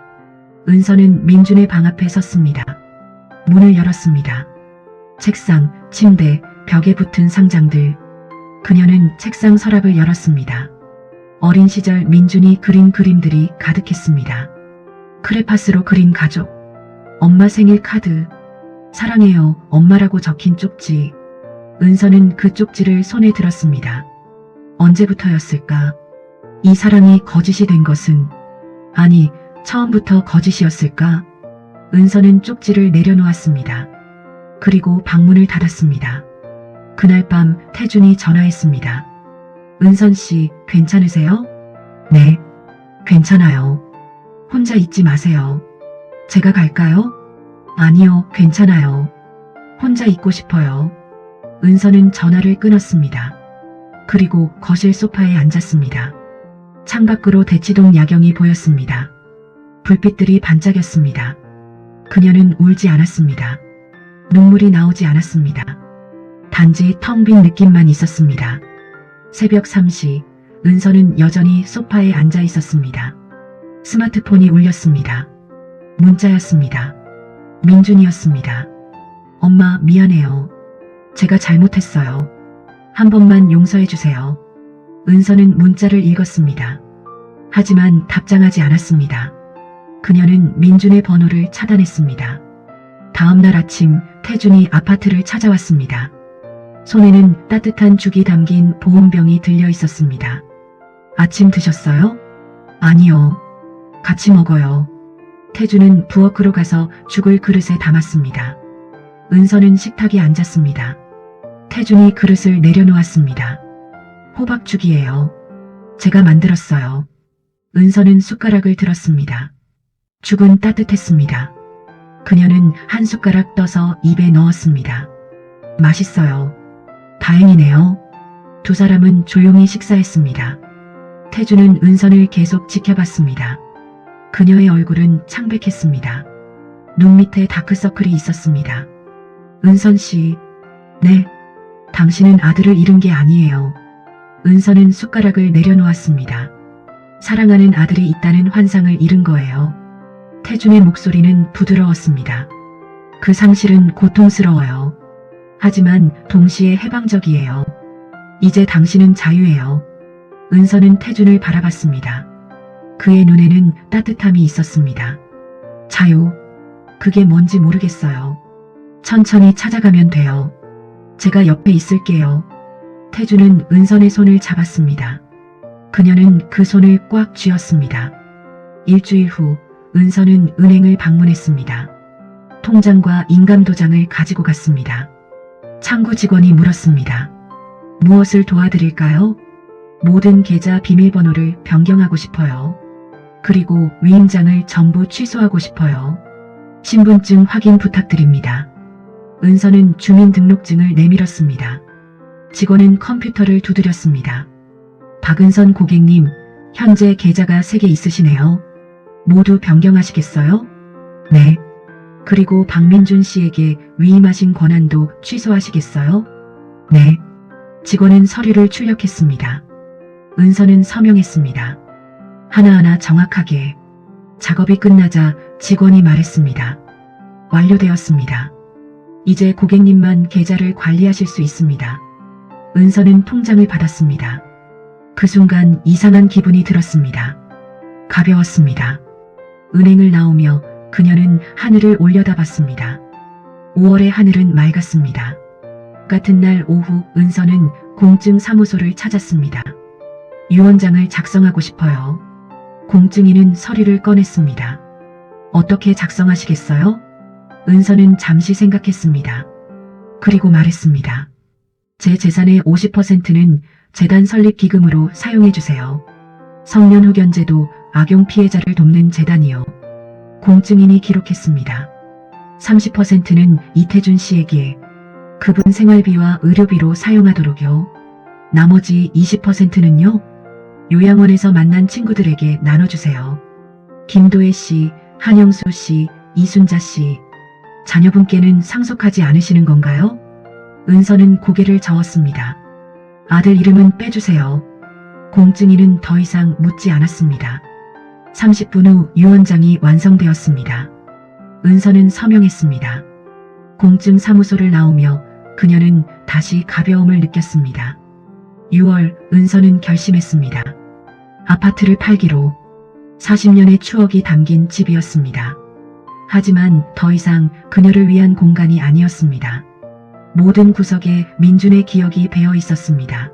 은선은 민준의 방 앞에 섰습니다. 문을 열었습니다. 책상, 침대, 벽에 붙은 상장들. 그녀는 책상 서랍을 열었습니다. 어린 시절 민준이 그린 그림들이 가득했습니다. 크레파스로 그린 가족, 엄마 생일 카드, 사랑해요 엄마라고 적힌 쪽지. 은선은 그 쪽지를 손에 들었습니다. 언제부터였을까? 이 사랑이 거짓이 된 것은, 아니 처음부터 거짓이었을까? 은선은 쪽지를 내려놓았습니다. 그리고 방문을 닫았습니다. 그날 밤 태준이 전화했습니다. 은선 씨, 괜찮으세요? 네, 괜찮아요. 혼자 있지 마세요. 제가 갈까요? 아니요, 괜찮아요. 혼자 있고 싶어요. 은선은 전화를 끊었습니다. 그리고 거실 소파에 앉았습니다. 창밖으로 대치동 야경이 보였습니다. 불빛들이 반짝였습니다. 그녀는 울지 않았습니다. 눈물이 나오지 않았습니다. 단지 텅 빈 느낌만 있었습니다. 새벽 3시, 은서는 여전히 소파에 앉아 있었습니다. 스마트폰이 울렸습니다. 문자였습니다. 민준이었습니다. 엄마, 미안해요. 제가 잘못했어요. 한 번만 용서해 주세요. 은서는 문자를 읽었습니다. 하지만 답장하지 않았습니다. 그녀는 민준의 번호를 차단했습니다. 다음 날 아침 태준이 아파트를 찾아왔습니다. 손에는 따뜻한 죽이 담긴 보온병이 들려 있었습니다. 아침 드셨어요? 아니요. 같이 먹어요. 태준은 부엌으로 가서 죽을 그릇에 담았습니다. 은서는 식탁에 앉았습니다. 태준이 그릇을 내려놓았습니다. 호박죽이에요. 제가 만들었어요. 은서는 숟가락을 들었습니다. 죽은 따뜻했습니다. 그녀는 한 숟가락 떠서 입에 넣었습니다. 맛있어요. 다행이네요. 두 사람은 조용히 식사했습니다. 태준은 은선을 계속 지켜봤습니다. 그녀의 얼굴은 창백했습니다. 눈 밑에 다크서클이 있었습니다. 은선 씨, 네. 당신은 아들을 잃은 게 아니에요. 은선은 숟가락을 내려놓았습니다. 사랑하는 아들이 있다는 환상을 잃은 거예요. 태준의 목소리는 부드러웠습니다. 그 상실은 고통스러워요. 하지만 동시에 해방적이에요. 이제 당신은 자유예요. 은선은 태준을 바라봤습니다. 그의 눈에는 따뜻함이 있었습니다. 자유, 그게 뭔지 모르겠어요. 천천히 찾아가면 돼요. 제가 옆에 있을게요. 태준은 은선의 손을 잡았습니다. 그녀는 그 손을 꽉 쥐었습니다. 일주일 후 은선은 은행을 방문했습니다. 통장과 인감도장을 가지고 갔습니다. 창구 직원이 물었습니다. 무엇을 도와드릴까요? 모든 계좌 비밀번호를 변경하고 싶어요. 그리고 위임장을 전부 취소하고 싶어요. 신분증 확인 부탁드립니다. 은서는 주민등록증을 내밀었습니다. 직원은 컴퓨터를 두드렸습니다. 박은선 고객님, 현재 계좌가 3개 있으시네요. 모두 변경하시겠어요? 네. 그리고 박민준 씨에게 위임하신 권한도 취소하시겠어요? 네. 직원은 서류를 출력했습니다. 은서는 서명했습니다. 하나하나 정확하게. 작업이 끝나자 직원이 말했습니다. 완료되었습니다. 이제 고객님만 계좌를 관리하실 수 있습니다. 은서는 통장을 받았습니다. 그 순간 이상한 기분이 들었습니다. 가벼웠습니다. 은행을 나오며 그녀는 하늘을 올려다봤습니다. 5월의 하늘은 맑았습니다. 같은 날 오후 은서는 공증 사무소를 찾았습니다. 유언장을 작성하고 싶어요. 공증인은 서류를 꺼냈습니다. 어떻게 작성하시겠어요? 은서는 잠시 생각했습니다. 그리고 말했습니다. 제 재산의 50%는 재단 설립 기금으로 사용해 주세요. 성년 후견제도 악용 피해자를 돕는 재단이요. 공증인이 기록했습니다. 30%는 이태준 씨에게 그분 생활비와 의료비로 사용하도록요. 나머지 20%는요. 요양원에서 만난 친구들에게 나눠주세요. 김도혜 씨, 한영수 씨, 이순자 씨. 자녀분께는 상속하지 않으시는 건가요? 은서는 고개를 저었습니다. 아들 이름은 빼주세요. 공증인은 더 이상 묻지 않았습니다. 30분 후 유언장이 완성되었습니다. 은서는 서명했습니다. 공증 사무소를 나오며 그녀는 다시 가벼움을 느꼈습니다. 6월 은서는 결심했습니다. 아파트를 팔기로. 40년의 추억이 담긴 집이었습니다. 하지만 더 이상 그녀를 위한 공간이 아니었습니다. 모든 구석에 민준의 기억이 배어 있었습니다.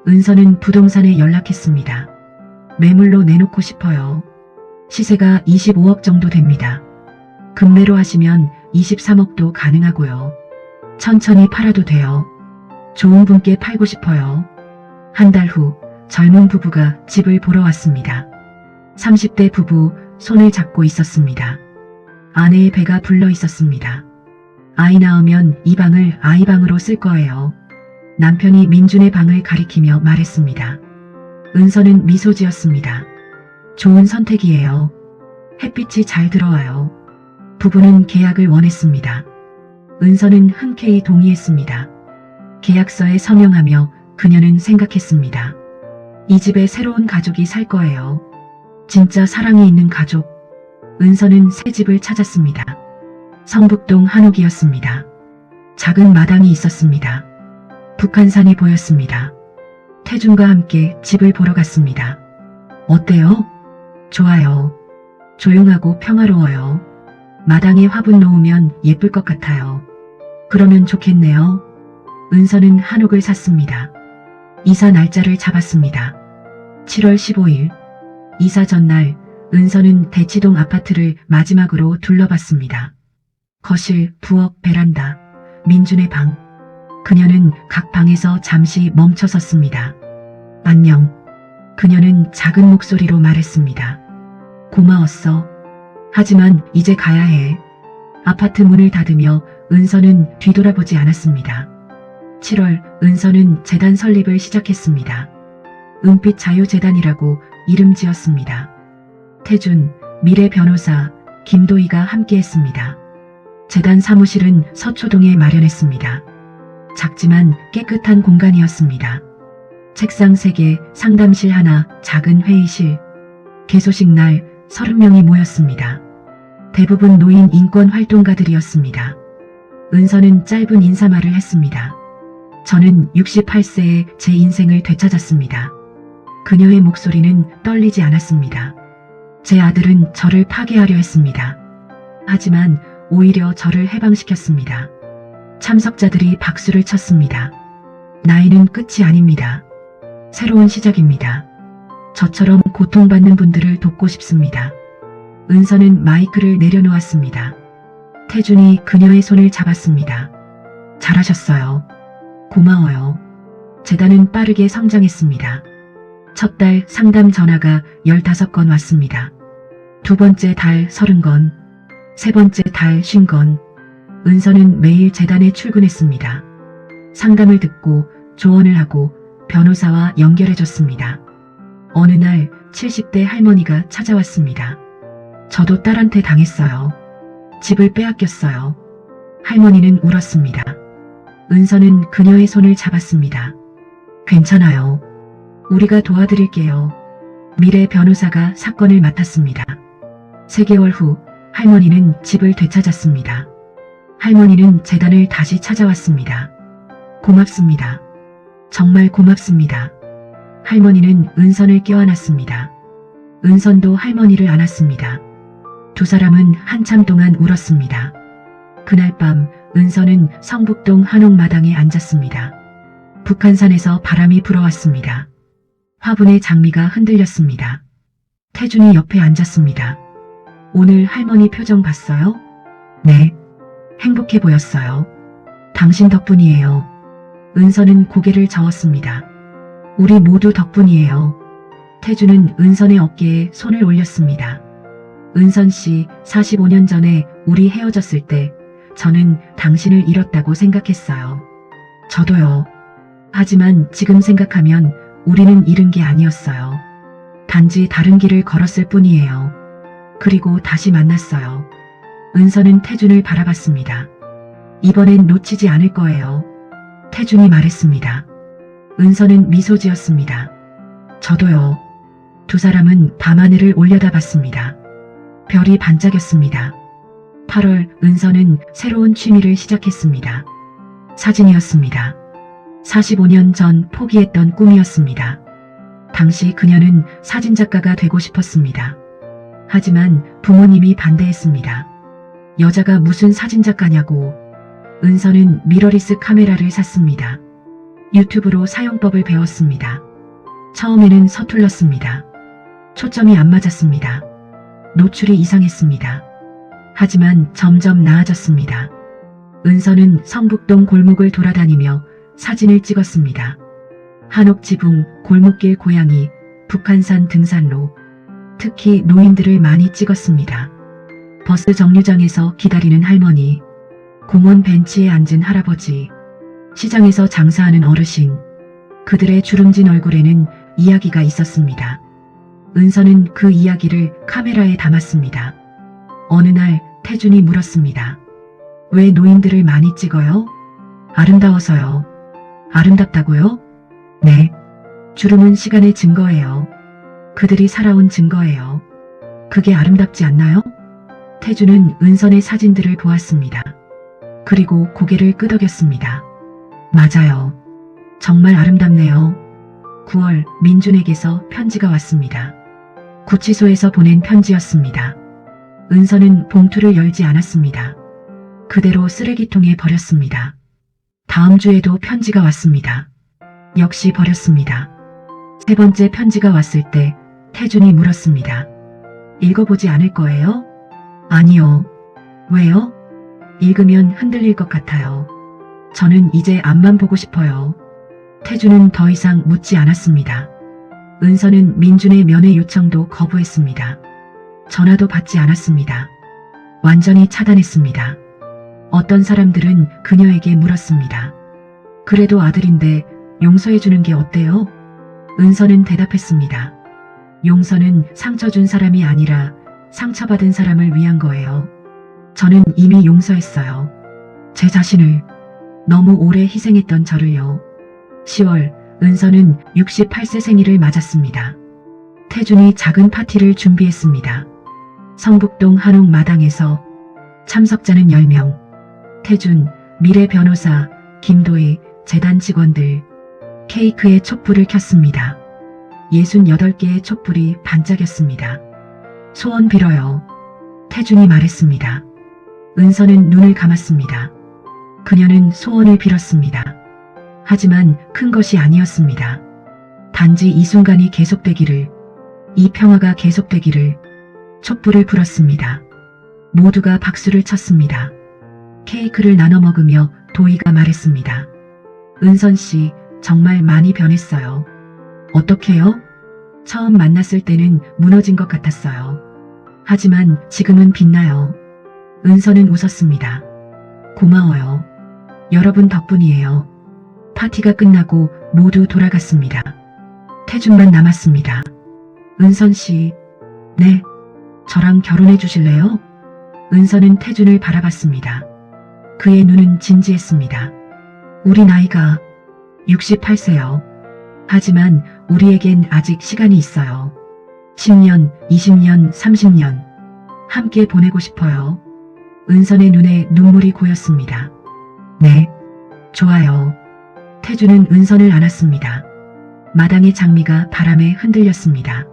은서는 부동산에 연락했습니다. 매물로 내놓고 싶어요. 시세가 25억 정도 됩니다. 급매로 하시면 23억도 가능하고요. 천천히 팔아도 돼요. 좋은 분께 팔고 싶어요. 한 달 후 젊은 부부가 집을 보러 왔습니다. 30대 부부 손을 잡고 있었습니다. 아내의 배가 불러 있었습니다. 아이 낳으면 이 방을 아이방으로 쓸 거예요. 남편이 민준의 방을 가리키며 말했습니다. 은서는 미소 지었습니다. 좋은 선택이에요. 햇빛이 잘 들어와요. 부부는 계약을 원했습니다. 은서는 흔쾌히 동의했습니다. 계약서에 서명하며 그녀는 생각했습니다. 이 집에 새로운 가족이 살 거예요. 진짜 사랑이 있는 가족. 은서는 새 집을 찾았습니다. 성북동 한옥이었습니다. 작은 마당이 있었습니다. 북한산이 보였습니다. 태준과 함께 집을 보러 갔습니다. 어때요? 좋아요. 조용하고 평화로워요. 마당에 화분 놓으면 예쁠 것 같아요. 그러면 좋겠네요. 은서는 한옥을 샀습니다. 이사 날짜를 잡았습니다. 7월 15일. 이사 전날 은서는 대치동 아파트를 마지막으로 둘러봤습니다. 거실, 부엌, 베란다, 민준의 방. 그녀는 각 방에서 잠시 멈춰 섰습니다. 안녕. 그녀는 작은 목소리로 말했습니다. 고마웠어. 하지만 이제 가야 해. 아파트 문을 닫으며 은서는 뒤돌아보지 않았습니다. 7월, 은서는 재단 설립을 시작했습니다. 은빛 자유재단이라고 이름 지었습니다. 태준, 미래 변호사, 김도희가 함께했습니다. 재단 사무실은 서초동에 마련했습니다. 작지만 깨끗한 공간이었습니다. 책상 3개, 상담실 하나, 작은 회의실. 개소식 날 30명이 모였습니다. 대부분 노인 인권 활동가들이었습니다. 은서는 짧은 인사말을 했습니다. 저는 68세에 제 인생을 되찾았습니다. 그녀의 목소리는 떨리지 않았습니다. 제 아들은 저를 파괴하려 했습니다. 하지만 오히려 저를 해방시켰습니다. 참석자들이 박수를 쳤습니다. 나이는 끝이 아닙니다. 새로운 시작입니다. 저처럼 고통받는 분들을 돕고 싶습니다. 은서는 마이크를 내려놓았습니다. 태준이 그녀의 손을 잡았습니다. 잘하셨어요. 고마워요. 재단은 빠르게 성장했습니다. 첫 달 상담 전화가 15건 왔습니다. 두 번째 달 30건, 세 번째 달 50건. 은서는 매일 재단에 출근했습니다. 상담을 듣고 조언을 하고 변호사와 연결해줬습니다. 어느 날 70대 할머니가 찾아왔습니다. 저도 딸한테 당했어요. 집을 빼앗겼어요. 할머니는 울었습니다. 은서는 그녀의 손을 잡았습니다. 괜찮아요. 우리가 도와드릴게요. 미래 변호사가 사건을 맡았습니다. 3개월 후 할머니는 집을 되찾았습니다. 할머니는 재단을 다시 찾아왔습니다. 고맙습니다. 정말 고맙습니다. 할머니는 은선을 껴안았습니다. 은선도 할머니를 안았습니다. 두 사람은 한참 동안 울었습니다. 그날 밤 은선은 성북동 한옥마당에 앉았습니다. 북한산에서 바람이 불어왔습니다. 화분의 장미가 흔들렸습니다. 태준이 옆에 앉았습니다. 오늘 할머니 표정 봤어요? 네. 행복해 보였어요. 당신 덕분이에요. 은선은 고개를 저었습니다. 우리 모두 덕분이에요. 태준은 은선의 어깨에 손을 올렸습니다. 은선 씨, 45년 전에 우리 헤어졌을 때 저는 당신을 잃었다고 생각했어요. 저도요. 하지만 지금 생각하면 우리는 잃은 게 아니었어요. 단지 다른 길을 걸었을 뿐이에요. 그리고 다시 만났어요. 은선은 태준을 바라봤습니다. 이번엔 놓치지 않을 거예요. 태준이 말했습니다. 은선은 미소 지었습니다. 저도요. 두 사람은 밤하늘을 올려다봤습니다. 별이 반짝였습니다. 8월 은선은 새로운 취미를 시작했습니다. 사진이었습니다. 45년 전 포기했던 꿈이었습니다. 당시 그녀는 사진작가가 되고 싶었습니다. 하지만 부모님이 반대했습니다. 여자가 무슨 사진작가냐고. 은선은 미러리스 카메라를 샀습니다. 유튜브로 사용법을 배웠습니다. 처음에는 서툴렀습니다. 초점이 안 맞았습니다. 노출이 이상했습니다. 하지만 점점 나아졌습니다. 은선은 성북동 골목을 돌아다니며 사진을 찍었습니다. 한옥 지붕, 골목길 고양이, 북한산 등산로, 특히 노인들을 많이 찍었습니다. 버스 정류장에서 기다리는 할머니, 공원 벤치에 앉은 할아버지, 시장에서 장사하는 어르신. 그들의 주름진 얼굴에는 이야기가 있었습니다. 은서는 그 이야기를 카메라에 담았습니다. 어느 날 태준이 물었습니다. 왜 노인들을 많이 찍어요? 아름다워서요. 아름답다고요? 네. 주름은 시간의 증거예요. 그들이 살아온 증거예요. 그게 아름답지 않나요? 태준은 은선의 사진들을 보았습니다. 그리고 고개를 끄덕였습니다. 맞아요. 정말 아름답네요. 9월 민준에게서 편지가 왔습니다. 구치소에서 보낸 편지였습니다. 은서는 봉투를 열지 않았습니다. 그대로 쓰레기통에 버렸습니다. 다음 주에도 편지가 왔습니다. 역시 버렸습니다. 세 번째 편지가 왔을 때 태준이 물었습니다. 읽어보지 않을 거예요? 아니요. 왜요? 읽으면 흔들릴 것 같아요. 저는 이제 앞만 보고 싶어요. 태준은 더 이상 묻지 않았습니다. 은서는 민준의 면회 요청도 거부했습니다. 전화도 받지 않았습니다. 완전히 차단했습니다. 어떤 사람들은 그녀에게 물었습니다. 그래도 아들인데 용서해주는 게 어때요? 은서는 대답했습니다. 용서는 상처 준 사람이 아니라 상처받은 사람을 위한 거예요. 저는 이미 용서했어요. 제 자신을, 너무 오래 희생했던 저를요. 10월, 은서는 68세 생일을 맞았습니다. 태준이 작은 파티를 준비했습니다. 성북동 한옥 마당에서 참석자는 10명. 태준, 미래 변호사, 김도희, 재단 직원들. 케이크에 촛불을 켰습니다. 68개의 촛불이 반짝였습니다. 소원 빌어요. 태준이 말했습니다. 은서는 눈을 감았습니다. 그녀는 소원을 빌었습니다. 하지만 큰 것이 아니었습니다. 단지 이 순간이 계속되기를, 이 평화가 계속되기를. 촛불을 불었습니다. 모두가 박수를 쳤습니다. 케이크를 나눠 먹으며 도희가 말했습니다. 은선 씨, 정말 많이 변했어요. 어떻게요? 처음 만났을 때는 무너진 것 같았어요. 하지만 지금은 빛나요. 은서는 웃었습니다. 고마워요. 여러분 덕분이에요. 파티가 끝나고 모두 돌아갔습니다. 태준만 남았습니다. 은선 씨, 네, 저랑 결혼해 주실래요? 은서는 태준을 바라봤습니다. 그의 눈은 진지했습니다. 우리 나이가 68세요. 하지만 우리에겐 아직 시간이 있어요. 10년, 20년, 30년. 함께 보내고 싶어요. 은선의 눈에 눈물이 고였습니다. 네, 좋아요. 태준은 은선을 안았습니다. 마당의 장미가 바람에 흔들렸습니다.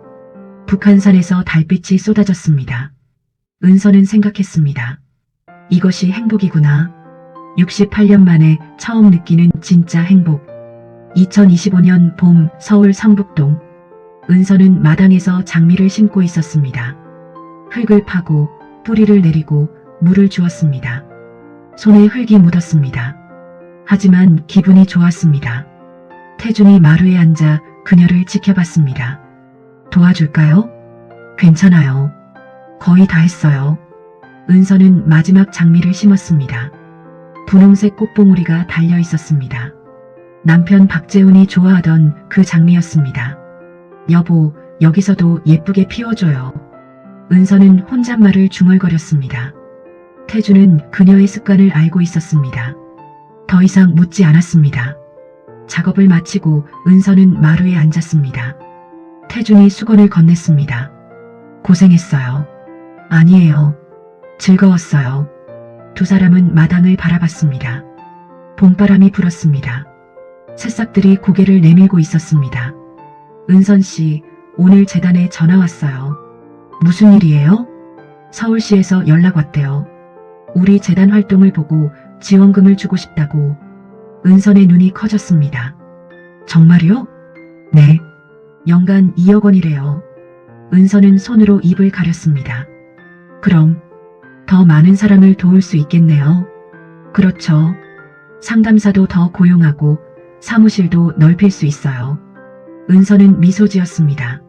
북한산에서 달빛이 쏟아졌습니다. 은선은 생각했습니다. 이것이 행복이구나. 68년 만에 처음 느끼는 진짜 행복. 2025년 봄 서울 성북동. 은서는 마당에서 장미를 심고 있었습니다. 흙을 파고 뿌리를 내리고 물을 주었습니다. 손에 흙이 묻었습니다. 하지만 기분이 좋았습니다. 태준이 마루에 앉아 그녀를 지켜봤습니다. 도와줄까요? 괜찮아요. 거의 다 했어요. 은서는 마지막 장미를 심었습니다. 분홍색 꽃봉오리가 달려 있었습니다. 남편 박재훈이 좋아하던 그 장미였습니다. 여보, 여기서도 예쁘게 피워줘요. 은서는 혼잣말을 중얼거렸습니다. 태준은 그녀의 습관을 알고 있었습니다. 더 이상 묻지 않았습니다. 작업을 마치고 은서는 마루에 앉았습니다. 태준이 수건을 건넸습니다. 고생했어요. 아니에요. 즐거웠어요. 두 사람은 마당을 바라봤습니다. 봄바람이 불었습니다. 새싹들이 고개를 내밀고 있었습니다. 은선 씨, 오늘 재단에 전화 왔어요. 무슨 일이에요? 서울시에서 연락 왔대요. 우리 재단 활동을 보고 지원금을 주고 싶다고. 은선의 눈이 커졌습니다. 정말요? 네. 연간 2억 원이래요. 은선은 손으로 입을 가렸습니다. 그럼 더 많은 사람을 도울 수 있겠네요. 그렇죠. 상담사도 더 고용하고 사무실도 넓힐 수 있어요. 은서는 미소 지었습니다.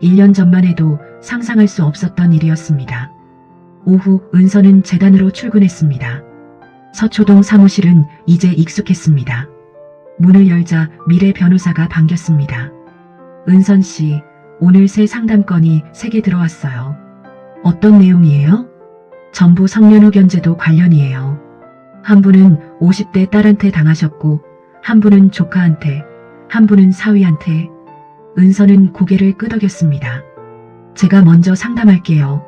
1년 전만 해도 상상할 수 없었던 일이었습니다. 오후 은서는 재단으로 출근했습니다. 서초동 사무실은 이제 익숙했습니다. 문을 열자 미래 변호사가 반겼습니다. 은선 씨, 오늘 새 상담건이 3개 들어왔어요. 어떤 내용이에요? 전부 성년후 견제도 관련이에요. 한 분은 50대 딸한테 당하셨고, 한 분은 조카한테, 한 분은 사위한테. 은선은 고개를 끄덕였습니다. 제가 먼저 상담할게요.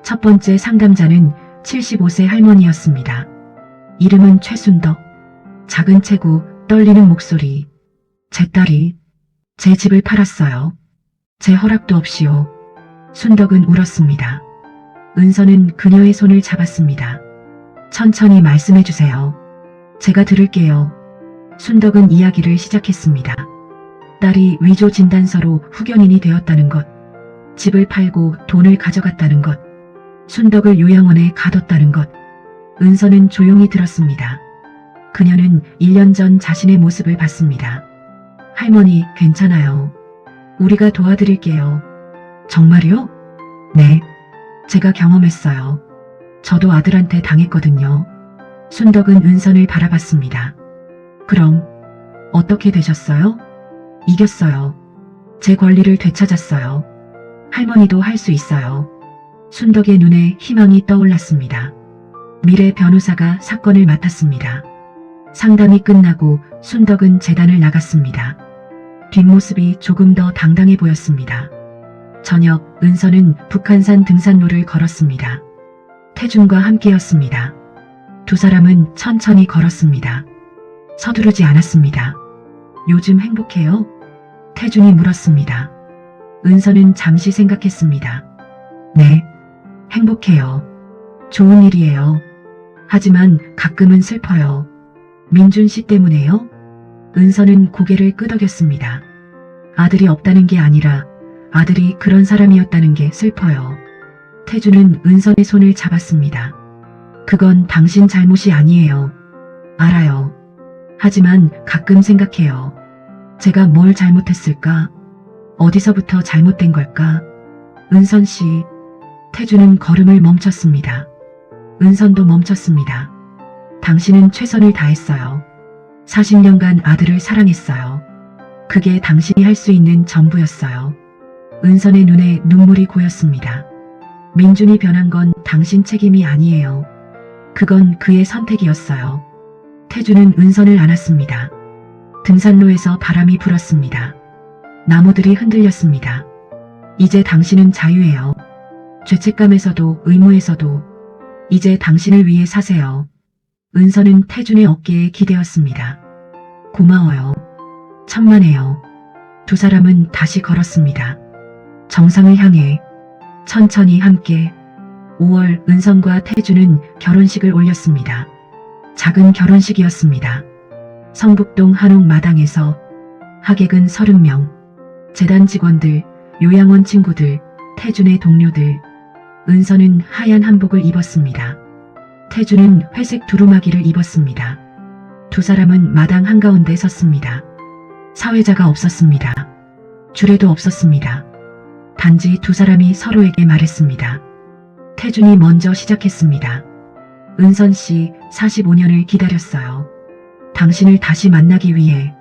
첫 번째 상담자는 75세 할머니였습니다. 이름은 최순덕. 작은 체구, 떨리는 목소리. 제 딸이 제 집을 팔았어요. 제 허락도 없이요. 순덕은 울었습니다. 은선은 그녀의 손을 잡았습니다. 천천히 말씀해 주세요. 제가 들을게요. 순덕은 이야기를 시작했습니다. 딸이 위조 진단서로 후견인이 되었다는 것, 집을 팔고 돈을 가져갔다는 것, 순덕을 요양원에 가뒀다는 것. 은선은 조용히 들었습니다. 그녀는 1년 전 자신의 모습을 봤습니다. 할머니, 괜찮아요. 우리가 도와드릴게요. 정말요? 네. 제가 경험했어요. 저도 아들한테 당했거든요. 순덕은 은선을 바라봤습니다. 그럼 어떻게 되셨어요? 이겼어요. 제 권리를 되찾았어요. 할머니도 할 수 있어요. 순덕의 눈에 희망이 떠올랐습니다. 미래 변호사가 사건을 맡았습니다. 상담이 끝나고 순덕은 재단을 나갔습니다. 뒷모습이 조금 더 당당해 보였습니다. 저녁, 은선은 북한산 등산로를 걸었습니다. 태준과 함께였습니다. 두 사람은 천천히 걸었습니다. 서두르지 않았습니다. 요즘 행복해요? 태준이 물었습니다. 은선은 잠시 생각했습니다. 네, 행복해요. 좋은 일이에요. 하지만 가끔은 슬퍼요. 민준 씨 때문에요? 은선은 고개를 끄덕였습니다. 아들이 없다는 게 아니라 아들이 그런 사람이었다는 게 슬퍼요. 태준은 은선의 손을 잡았습니다. 그건 당신 잘못이 아니에요. 알아요. 하지만 가끔 생각해요. 제가 뭘 잘못했을까? 어디서부터 잘못된 걸까? 은선 씨. 태준은 걸음을 멈췄습니다. 은선도 멈췄습니다. 당신은 최선을 다했어요. 40년간 아들을 사랑했어요. 그게 당신이 할 수 있는 전부였어요. 은선의 눈에 눈물이 고였습니다. 민준이 변한 건 당신 책임이 아니에요. 그건 그의 선택이었어요. 태준은 은선을 안았습니다. 등산로에서 바람이 불었습니다. 나무들이 흔들렸습니다. 이제 당신은 자유예요. 죄책감에서도 의무에서도. 이제 당신을 위해 사세요. 은선은 태준의 어깨에 기대었습니다. 고마워요. 천만에요. 두 사람은 다시 걸었습니다. 정상을 향해 천천히 함께. 5월 은선과 태준은 결혼식을 올렸습니다. 작은 결혼식이었습니다. 성북동 한옥 마당에서 하객은 30명, 재단 직원들, 요양원 친구들, 태준의 동료들. 은선은 하얀 한복을 입었습니다. 태준은 회색 두루마기를 입었습니다. 두 사람은 마당 한가운데 섰습니다. 사회자가 없었습니다. 주례도 없었습니다. 단지 두 사람이 서로에게 말했습니다. 태준이 먼저 시작했습니다. 은선 씨, 45년을 기다렸어요. 당신을 다시 만나기 위해.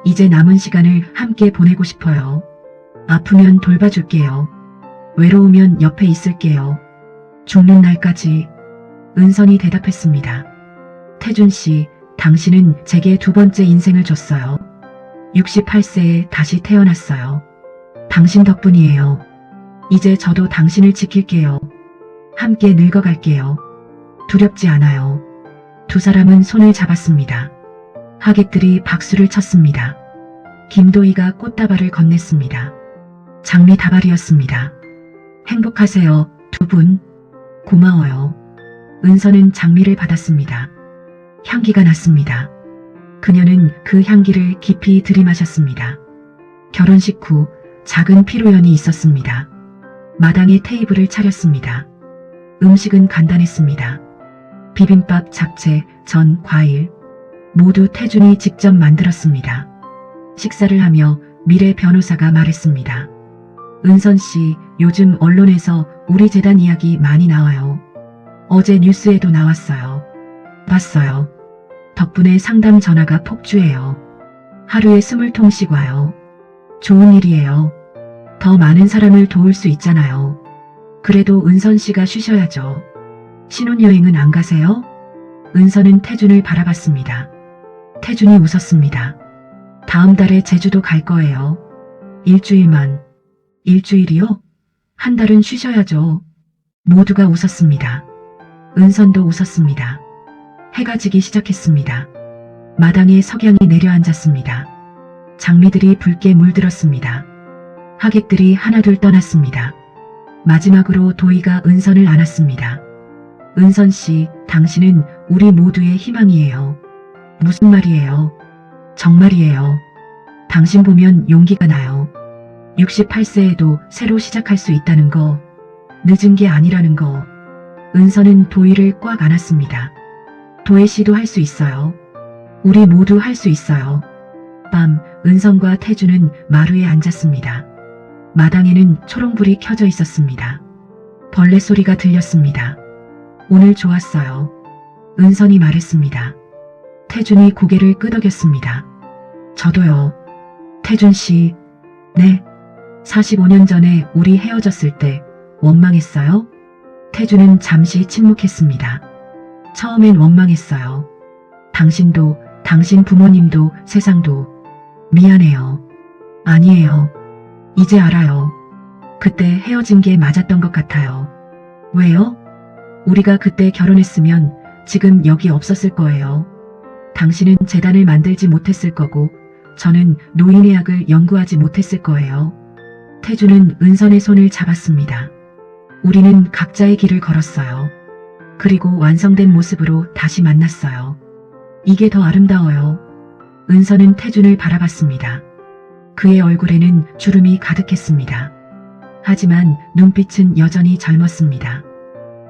이제 남은 시간을 함께 보내고 싶어요. 아프면 돌봐줄게요. 외로우면 옆에 있을게요. 죽는 날까지. 은선이 대답했습니다. 태준 씨, 당신은 제게 두 번째 인생을 줬어요. 68세에 다시 태어났어요. 당신 덕분이에요. 이제 저도 당신을 지킬게요. 함께 늙어갈게요. 두렵지 않아요. 두 사람은 손을 잡았습니다. 하객들이 박수를 쳤습니다. 김도희가 꽃다발을 건넸습니다. 장미 다발이었습니다. 행복하세요, 두 분. 고마워요. 은선은 장미를 받았습니다. 향기가 났습니다. 그녀는 그 향기를 깊이 들이마셨습니다. 결혼식 후 작은 피로연이 있었습니다. 마당에 테이블을 차렸습니다. 음식은 간단했습니다. 비빔밥, 잡채, 전, 과일. 모두 태준이 직접 만들었습니다. 식사를 하며 미래 변호사가 말했습니다. 은선 씨, 요즘 언론에서 우리 재단 이야기 많이 나와요. 어제 뉴스에도 나왔어요. 바빴어요. 덕분에 상담 전화가 폭주해요. 하루에 20통씩 와요. 좋은 일이에요. 더 많은 사람을 도울 수 있잖아요. 그래도 은선 씨가 쉬셔야죠. 신혼여행은 안 가세요? 은선은 태준을 바라봤습니다. 태준이 웃었습니다. 다음 달에 제주도 갈 거예요. 일주일만. 일주일이요? 한 달은 쉬셔야죠. 모두가 웃었습니다. 은선도 웃었습니다. 해가 지기 시작했습니다. 마당에 석양이 내려앉았습니다. 장미들이 붉게 물들었습니다. 하객들이 하나둘 떠났습니다. 마지막으로 도희가 은선을 안았습니다. 은선 씨, 당신은 우리 모두의 희망이에요. 무슨 말이에요? 정말이에요. 당신 보면 용기가 나요. 68세에도 새로 시작할 수 있다는 거, 늦은 게 아니라는 거. 은선은 도희를 꽉 안았습니다. 도희 씨도 할 수 있어요. 우리 모두 할 수 있어요. 밤, 은선과 태준은 마루에 앉았습니다. 마당에는 초롱불이 켜져 있었습니다. 벌레 소리가 들렸습니다. 오늘 좋았어요. 은선이 말했습니다. 태준이 고개를 끄덕였습니다. 저도요. 태준 씨, 네. 45년 전에 우리 헤어졌을 때 원망했어요? 태준은 잠시 침묵했습니다. 처음엔 원망했어요. 당신도, 당신 부모님도, 세상도. 미안해요. 아니에요. 이제 알아요. 그때 헤어진 게 맞았던 것 같아요. 왜요? 우리가 그때 결혼했으면 지금 여기 없었을 거예요. 당신은 재단을 만들지 못했을 거고 저는 노인의학을 연구하지 못했을 거예요. 태준은 은선의 손을 잡았습니다. 우리는 각자의 길을 걸었어요. 그리고 완성된 모습으로 다시 만났어요. 이게 더 아름다워요. 은선은 태준을 바라봤습니다. 그의 얼굴에는 주름이 가득했습니다. 하지만 눈빛은 여전히 젊었습니다.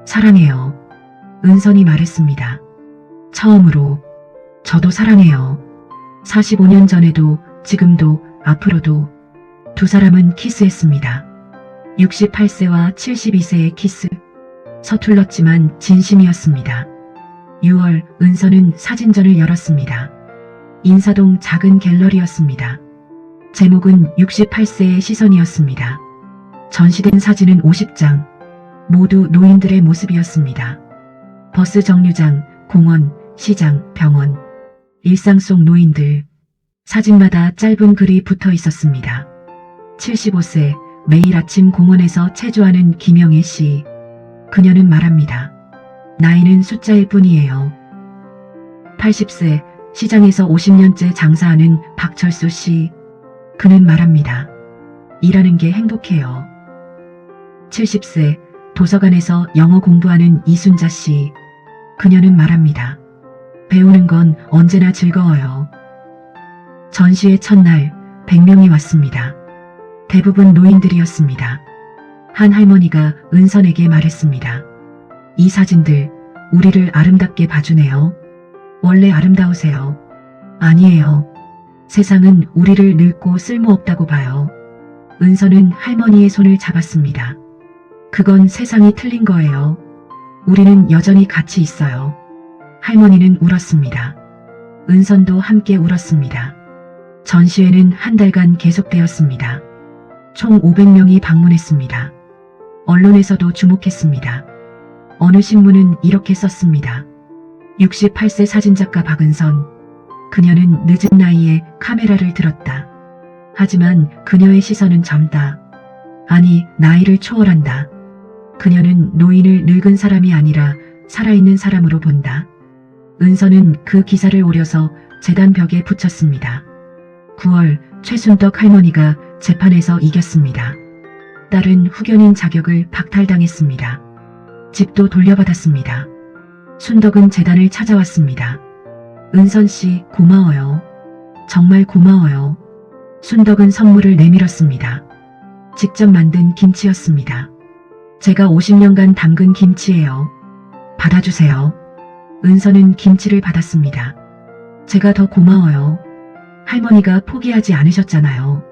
사랑해요. 은선이 말했습니다. 처음으로. 저도 사랑해요. 45년 전에도, 지금도, 앞으로도. 두 사람은 키스했습니다. 68세와 72세의 키스. 서툴렀지만 진심이었습니다. 6월, 은선은 사진전을 열었습니다. 인사동 작은 갤러리였습니다. 제목은 68세의 시선이었습니다. 전시된 사진은 50장. 모두 노인들의 모습이었습니다. 버스 정류장, 공원, 시장, 병원. 일상 속 노인들. 사진마다 짧은 글이 붙어 있었습니다. 75세, 매일 아침 공원에서 체조하는 김영애 씨. 그녀는 말합니다. 나이는 숫자일 뿐이에요. 80세, 시장에서 50년째 장사하는 박철수 씨. 그는 말합니다. 일하는 게 행복해요. 70세, 도서관에서 영어 공부하는 이순자 씨. 그녀는 말합니다. 배우는 건 언제나 즐거워요. 전시의 첫날, 100명이 왔습니다. 대부분 노인들이었습니다. 한 할머니가 은선에게 말했습니다. 이 사진들, 우리를 아름답게 봐주네요. 원래 아름다우세요. 아니에요. 세상은 우리를 늙고 쓸모없다고 봐요. 은선은 할머니의 손을 잡았습니다. 그건 세상이 틀린 거예요. 우리는 여전히 같이 있어요. 할머니는 울었습니다. 은선도 함께 울었습니다. 전시회는 한 달간 계속되었습니다. 총 500명이 방문했습니다. 언론에서도 주목했습니다. 어느 신문은 이렇게 썼습니다. 68세 사진작가 박은선. 그녀는 늦은 나이에 카메라를 들었다. 하지만 그녀의 시선은 젊다. 아니, 나이를 초월한다. 그녀는 노인을 늙은 사람이 아니라 살아있는 사람으로 본다. 은선은 그 기사를 오려서 재단 벽에 붙였습니다. 9월, 최순덕 할머니가 재판에서 이겼습니다. 딸은 후견인 자격을 박탈당했습니다. 집도 돌려받았습니다. 순덕은 재단을 찾아왔습니다. 은선 씨, 고마워요. 정말 고마워요. 순덕은 선물을 내밀었습니다. 직접 만든 김치였습니다. 제가 50년간 담근 김치예요. 받아주세요. 은선은 김치를 받았습니다. 제가 더 고마워요. 할머니가 포기하지 않으셨잖아요.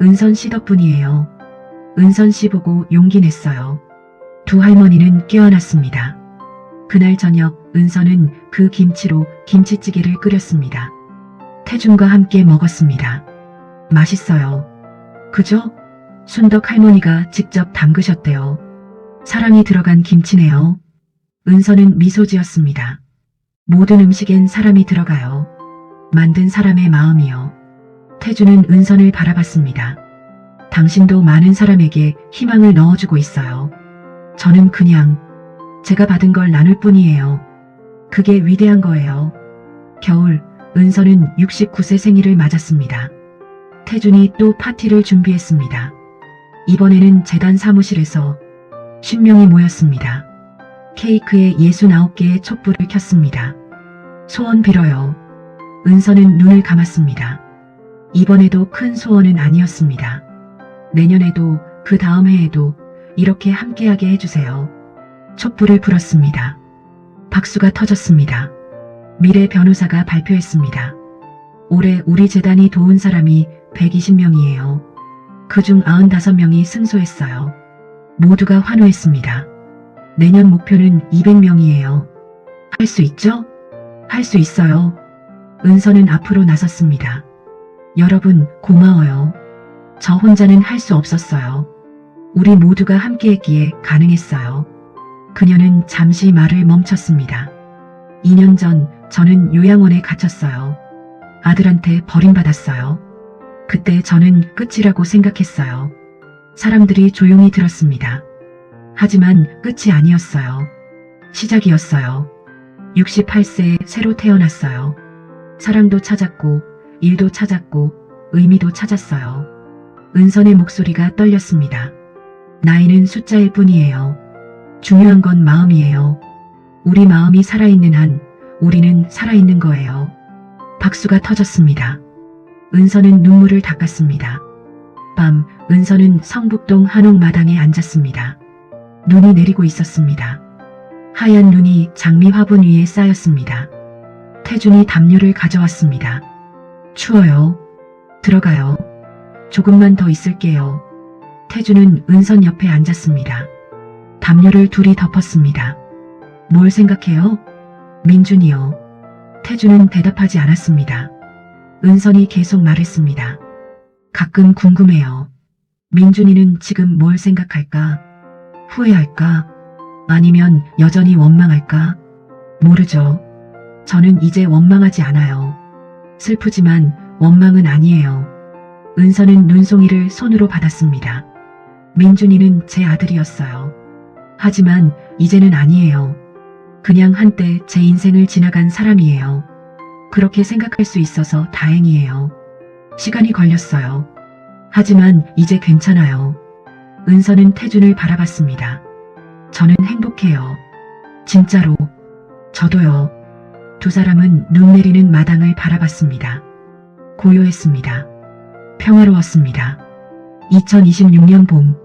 은선 씨 덕분이에요. 은선 씨 보고 용기 냈어요. 두 할머니는 껴안았습니다. 그날 저녁 은서는 그 김치로 김치찌개를 끓였습니다. 태준과 함께 먹었습니다. 맛있어요. 그죠? 순덕 할머니가 직접 담그셨대요. 사랑이 들어간 김치네요. 은서는 미소 지었습니다. 모든 음식엔 사람이 들어가요. 만든 사람의 마음이요. 태준은 은선을 바라봤습니다. 당신도 많은 사람에게 희망을 넣어주고 있어요. 저는 그냥 제가 받은 걸 나눌 뿐이에요. 그게 위대한 거예요. 겨울, 은선은 69세 생일을 맞았습니다. 태준이 또 파티를 준비했습니다. 이번에는 재단 사무실에서 10명이 모였습니다. 케이크에 69개의 촛불을 켰습니다. 소원 빌어요. 은서는 눈을 감았습니다. 이번에도 큰 소원은 아니었습니다. 내년에도 그 다음 해에도 이렇게 함께하게 해주세요. 촛불을 불었습니다. 박수가 터졌습니다. 미래 변호사가 발표했습니다. 올해 우리 재단이 도운 사람이 120명이에요. 그중 95명이 승소했어요. 모두가 환호했습니다. 내년 목표는 200명이에요. 할 수 있죠? 할 수 있어요. 은서는 앞으로 나섰습니다. 여러분, 고마워요. 저 혼자는 할 수 없었어요. 우리 모두가 함께했기에 가능했어요. 그녀는 잠시 말을 멈췄습니다. 2년 전 저는 요양원에 갇혔어요. 아들한테 버림받았어요. 그때 저는 끝이라고 생각했어요. 사람들이 조용히 들었습니다. 하지만 끝이 아니었어요. 시작이었어요. 68세에 새로 태어났어요. 사랑도 찾았고, 일도 찾았고, 의미도 찾았어요. 은선의 목소리가 떨렸습니다. 나이는 숫자일 뿐이에요. 중요한 건 마음이에요. 우리 마음이 살아있는 한 우리는 살아있는 거예요. 박수가 터졌습니다. 은서는 눈물을 닦았습니다. 밤, 은서는 성북동 한옥마당에 앉았습니다. 눈이 내리고 있었습니다. 하얀 눈이 장미 화분 위에 쌓였습니다. 태준이 담요를 가져왔습니다. 추워요. 들어가요. 조금만 더 있을게요. 태준은 은선 옆에 앉았습니다. 담요를 둘이 덮었습니다. 뭘 생각해요? 민준이요. 태준은 대답하지 않았습니다. 은선이 계속 말했습니다. 가끔 궁금해요. 민준이는 지금 뭘 생각할까? 후회할까? 아니면 여전히 원망할까? 모르죠. 저는 이제 원망하지 않아요. 슬프지만 원망은 아니에요. 은서는 눈송이를 손으로 받았습니다. 민준이는 제 아들이었어요. 하지만 이제는 아니에요. 그냥 한때 제 인생을 지나간 사람이에요. 그렇게 생각할 수 있어서 다행이에요. 시간이 걸렸어요. 하지만 이제 괜찮아요. 은서는 태준을 바라봤습니다. 저는 행복해요. 진짜로. 저도요. 두 사람은 눈 내리는 마당을 바라봤습니다. 고요했습니다. 평화로웠습니다. 2026년 봄,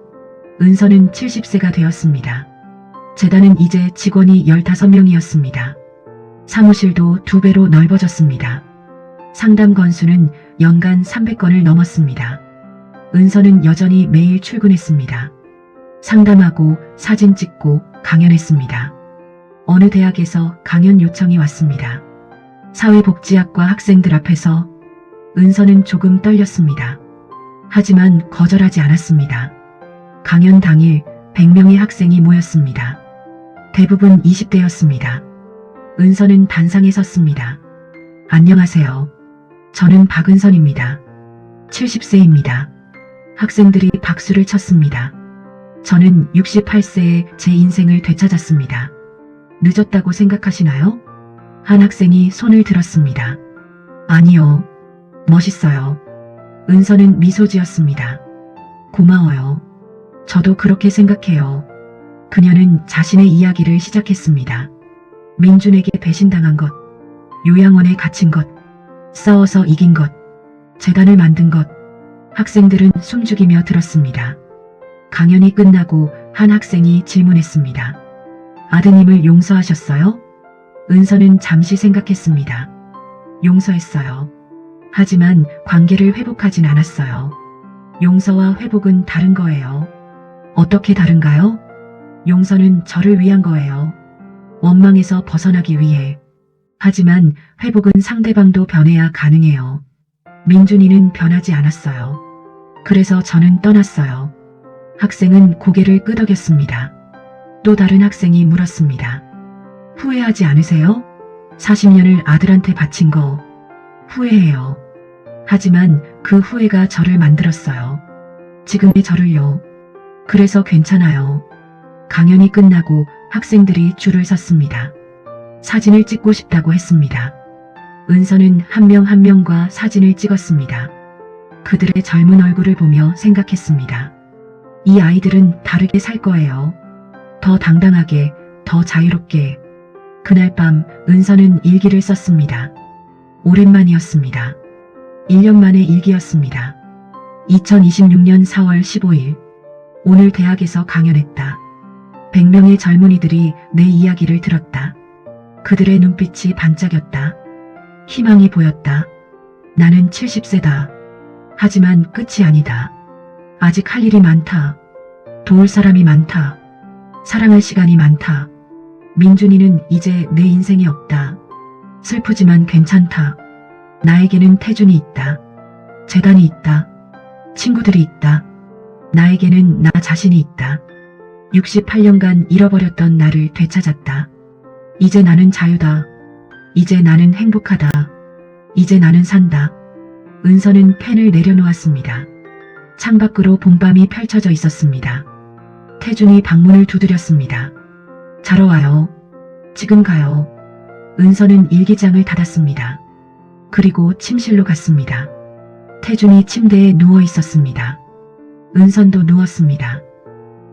은서는 70세가 되었습니다. 재단은 이제 직원이 15명이었습니다. 사무실도 2배로 넓어졌습니다. 상담 건수는 연간 300건을 넘었습니다. 은서는 여전히 매일 출근했습니다. 상담하고 사진 찍고 강연했습니다. 어느 대학에서 강연 요청이 왔습니다. 사회복지학과 학생들 앞에서 은서는 조금 떨렸습니다. 하지만 거절하지 않았습니다. 강연 당일 100명의 학생이 모였습니다. 대부분 20대였습니다. 은서는 단상에 섰습니다. 안녕하세요. 저는 박은선입니다. 70세입니다. 학생들이 박수를 쳤습니다. 저는 68세에 제 인생을 되찾았습니다. 늦었다고 생각하시나요? 한 학생이 손을 들었습니다. 아니요. 멋있어요. 은서는 미소 지었습니다. 고마워요. 저도 그렇게 생각해요. 그녀는 자신의 이야기를 시작했습니다. 민준에게 배신당한 것, 요양원에 갇힌 것, 싸워서 이긴 것, 재단을 만든 것. 학생들은 숨죽이며 들었습니다. 강연이 끝나고 한 학생이 질문했습니다. 아드님을 용서하셨어요? 은서는 잠시 생각했습니다. 용서했어요. 하지만 관계를 회복하진 않았어요. 용서와 회복은 다른 거예요. 어떻게 다른가요? 용서는 저를 위한 거예요. 원망에서 벗어나기 위해. 하지만 회복은 상대방도 변해야 가능해요. 민준이는 변하지 않았어요. 그래서 저는 떠났어요. 학생은 고개를 끄덕였습니다. 또 다른 학생이 물었습니다. 후회하지 않으세요? 40년을 아들한테 바친 거 후회해요. 하지만 그 후회가 저를 만들었어요. 지금의 저를요. 그래서 괜찮아요. 강연이 끝나고 학생들이 줄을 섰습니다. 사진을 찍고 싶다고 했습니다. 은서는 한 명 한 명과 사진을 찍었습니다. 그들의 젊은 얼굴을 보며 생각했습니다. 이 아이들은 다르게 살 거예요. 더 당당하게, 더 자유롭게. 그날 밤 은서는 일기를 썼습니다. 오랜만이었습니다. 1년 만의 일기였습니다. 2026년 4월 15일. 오늘 대학에서 강연했다. 100명의 젊은이들이 내 이야기를 들었다. 그들의 눈빛이 반짝였다. 희망이 보였다. 나는 70세다. 하지만 끝이 아니다. 아직 할 일이 많다. 도울 사람이 많다. 사랑할 시간이 많다. 민준이는 이제 내 인생이 없다. 슬프지만 괜찮다. 나에게는 태준이 있다. 재단이 있다. 친구들이 있다. 나에게는 나 자신이 있다. 68년간 잃어버렸던 나를 되찾았다. 이제 나는 자유다. 이제 나는 행복하다. 이제 나는 산다. 은서는 펜을 내려놓았습니다. 창밖으로 봄밤이 펼쳐져 있었습니다. 태준이 방문을 두드렸습니다. 자러 와요. 지금 가요. 은서는 일기장을 닫았습니다. 그리고 침실로 갔습니다. 태준이 침대에 누워 있었습니다. 은선도 누웠습니다.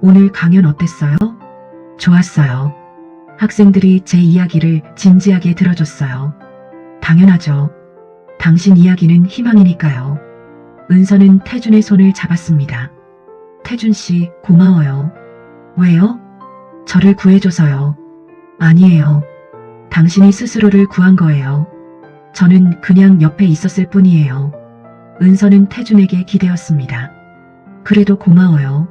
오늘 강연 어땠어요? 좋았어요. 학생들이 제 이야기를 진지하게 들어줬어요. 당연하죠. 당신 이야기는 희망이니까요. 은서는 태준의 손을 잡았습니다. 태준 씨, 고마워요. 왜요? 저를 구해줘서요. 아니에요. 당신이 스스로를 구한 거예요. 저는 그냥 옆에 있었을 뿐이에요. 은서는 태준에게 기대었습니다. 그래도 고마워요.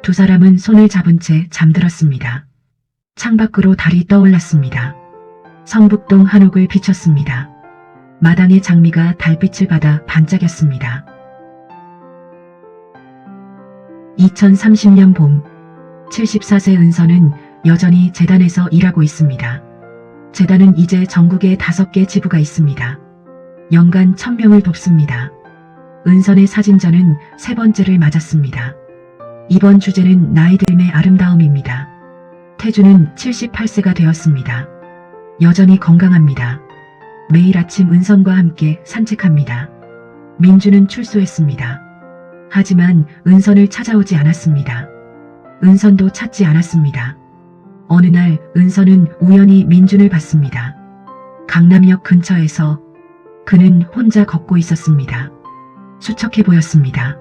두 사람은 손을 잡은 채 잠들었습니다. 창밖으로 달이 떠올랐습니다. 성북동 한옥을 비췄습니다. 마당의 장미가 달빛을 받아 반짝였습니다. 2030년 봄, 74세 은서는 여전히 재단에서 일하고 있습니다. 재단은 이제 전국에 5개 지부가 있습니다. 연간 1000명을 돕습니다. 은선의 사진전은 3번째를 맞았습니다. 이번 주제는 나의 삶의 아름다움입니다. 태준은 78세가 되었습니다. 여전히 건강합니다. 매일 아침 은선과 함께 산책합니다. 민주는 출소했습니다. 하지만 은선을 찾아오지 않았습니다. 은선도 찾지 않았습니다. 어느 날 은선은 우연히 민준을 봤습니다. 강남역 근처에서. 그는 혼자 걷고 있었습니다. 수척해 보였습니다.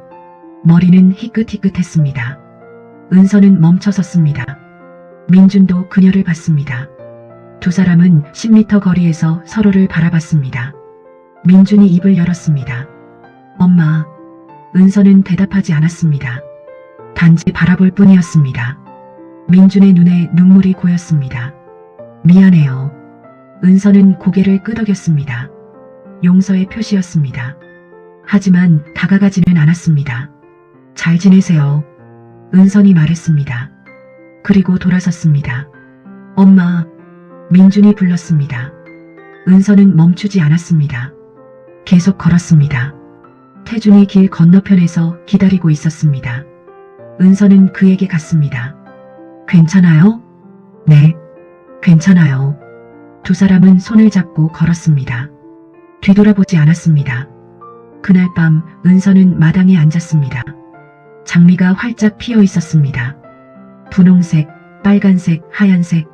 머리는 희끗희끗했습니다. 은선은 멈춰 섰습니다. 민준도 그녀를 봤습니다. 두 사람은 10m 거리에서 서로를 바라봤습니다. 민준이 입을 열었습니다. 엄마. 은선은 대답하지 않았습니다. 단지 바라볼 뿐이었습니다. 민준의 눈에 눈물이 고였습니다. 미안해요. 은선은 고개를 끄덕였습니다. 용서의 표시였습니다. 하지만 다가가지는 않았습니다. 잘 지내세요. 은선이 말했습니다. 그리고 돌아섰습니다. 엄마. 민준이 불렀습니다. 은선은 멈추지 않았습니다. 계속 걸었습니다. 태준이 길 건너편에서 기다리고 있었습니다. 은선은 그에게 갔습니다. 괜찮아요? 네, 괜찮아요. 두 사람은 손을 잡고 걸었습니다. 뒤돌아보지 않았습니다. 그날 밤 은선은 마당에 앉았습니다. 장미가 활짝 피어 있었습니다. 분홍색, 빨간색, 하얀색.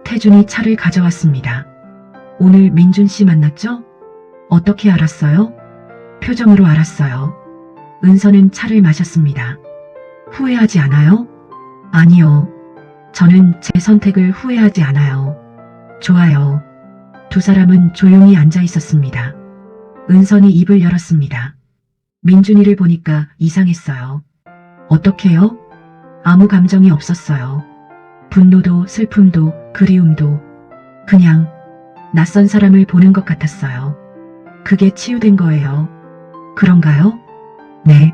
태준이 차를 가져왔습니다. 오늘 민준 씨 만났죠? 어떻게 알았어요? 표정으로 알았어요. 은선은 차를 마셨습니다. 후회하지 않아요? 아니요. 저는 제 선택을 후회하지 않아요. 좋아요. 두 사람은 조용히 앉아 있었습니다. 은선이 입을 열었습니다. 민준이를 보니까 이상했어요. 어떻게요? 아무 감정이 없었어요. 분노도 슬픔도 그리움도 그냥 낯선 사람을 보는 것 같았어요. 그게 치유된 거예요. 그런가요? 네.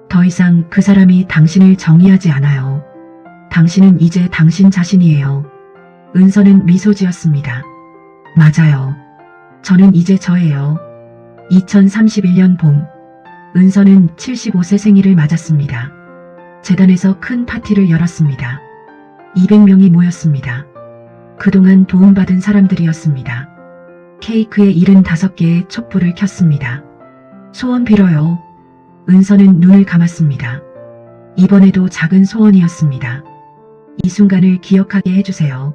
더 이상 그 사람이 당신을 정의하지 않아요. 당신은 이제 당신 자신이에요. 은서는 미소 지었습니다. 맞아요. 저는 이제 저예요. 2031년 봄, 은서는 75세 생일을 맞았습니다. 재단에서 큰 파티를 열었습니다. 200명이 모였습니다. 그동안 도움받은 사람들이었습니다. 케이크에 75개의 촛불을 켰습니다. 소원 빌어요. 은서는 눈을 감았습니다. 이번에도 작은 소원이었습니다. 이 순간을 기억하게 해주세요.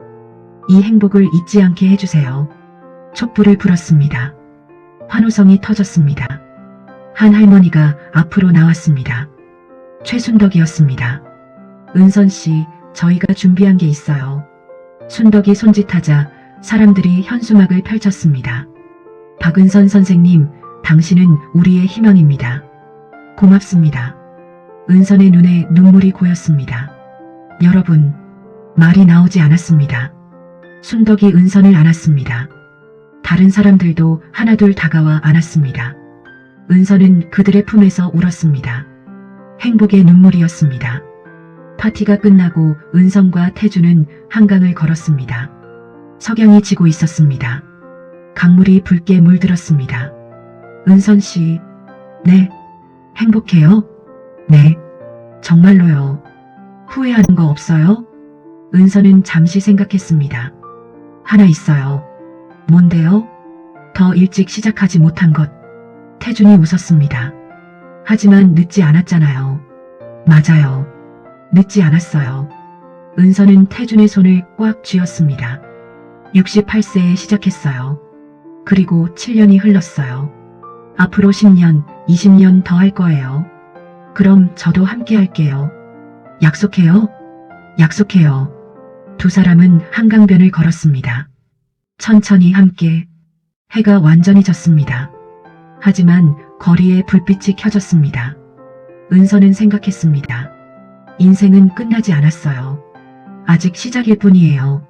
이 행복을 잊지 않게 해주세요. 촛불을 불었습니다. 환호성이 터졌습니다. 한 할머니가 앞으로 나왔습니다. 최순덕이었습니다. 은선 씨, 저희가 준비한 게 있어요. 순덕이 손짓하자 사람들이 현수막을 펼쳤습니다. 박은선 선생님, 당신은 우리의 희망입니다. 고맙습니다. 은선의 눈에 눈물이 고였습니다. 여러분, 말이 나오지 않았습니다. 순덕이 은선을 안았습니다. 다른 사람들도 하나둘 다가와 안았습니다. 은선은 그들의 품에서 울었습니다. 행복의 눈물이었습니다. 파티가 끝나고 은선과 태주는 한강을 걸었습니다. 석양이 지고 있었습니다. 강물이 붉게 물들었습니다. 은선 씨, 네. 행복해요? 네. 정말로요. 후회하는 거 없어요? 은선은 잠시 생각했습니다. 하나 있어요. 뭔데요? 더 일찍 시작하지 못한 것. 태준이 웃었습니다. 하지만 늦지 않았잖아요. 맞아요. 늦지 않았어요. 은서는 태준의 손을 꽉 쥐었습니다. 68세에 시작했어요. 그리고 7년이 흘렀어요. 앞으로 10년, 20년 더 할 거예요. 그럼 저도 함께 할게요. 약속해요? 약속해요. 두 사람은 한강변을 걸었습니다. 천천히 함께. 해가 완전히 졌습니다. 하지만 거리에 불빛이 켜졌습니다. 은서는 생각했습니다. 인생은 끝나지 않았어요. 아직 시작일 뿐이에요.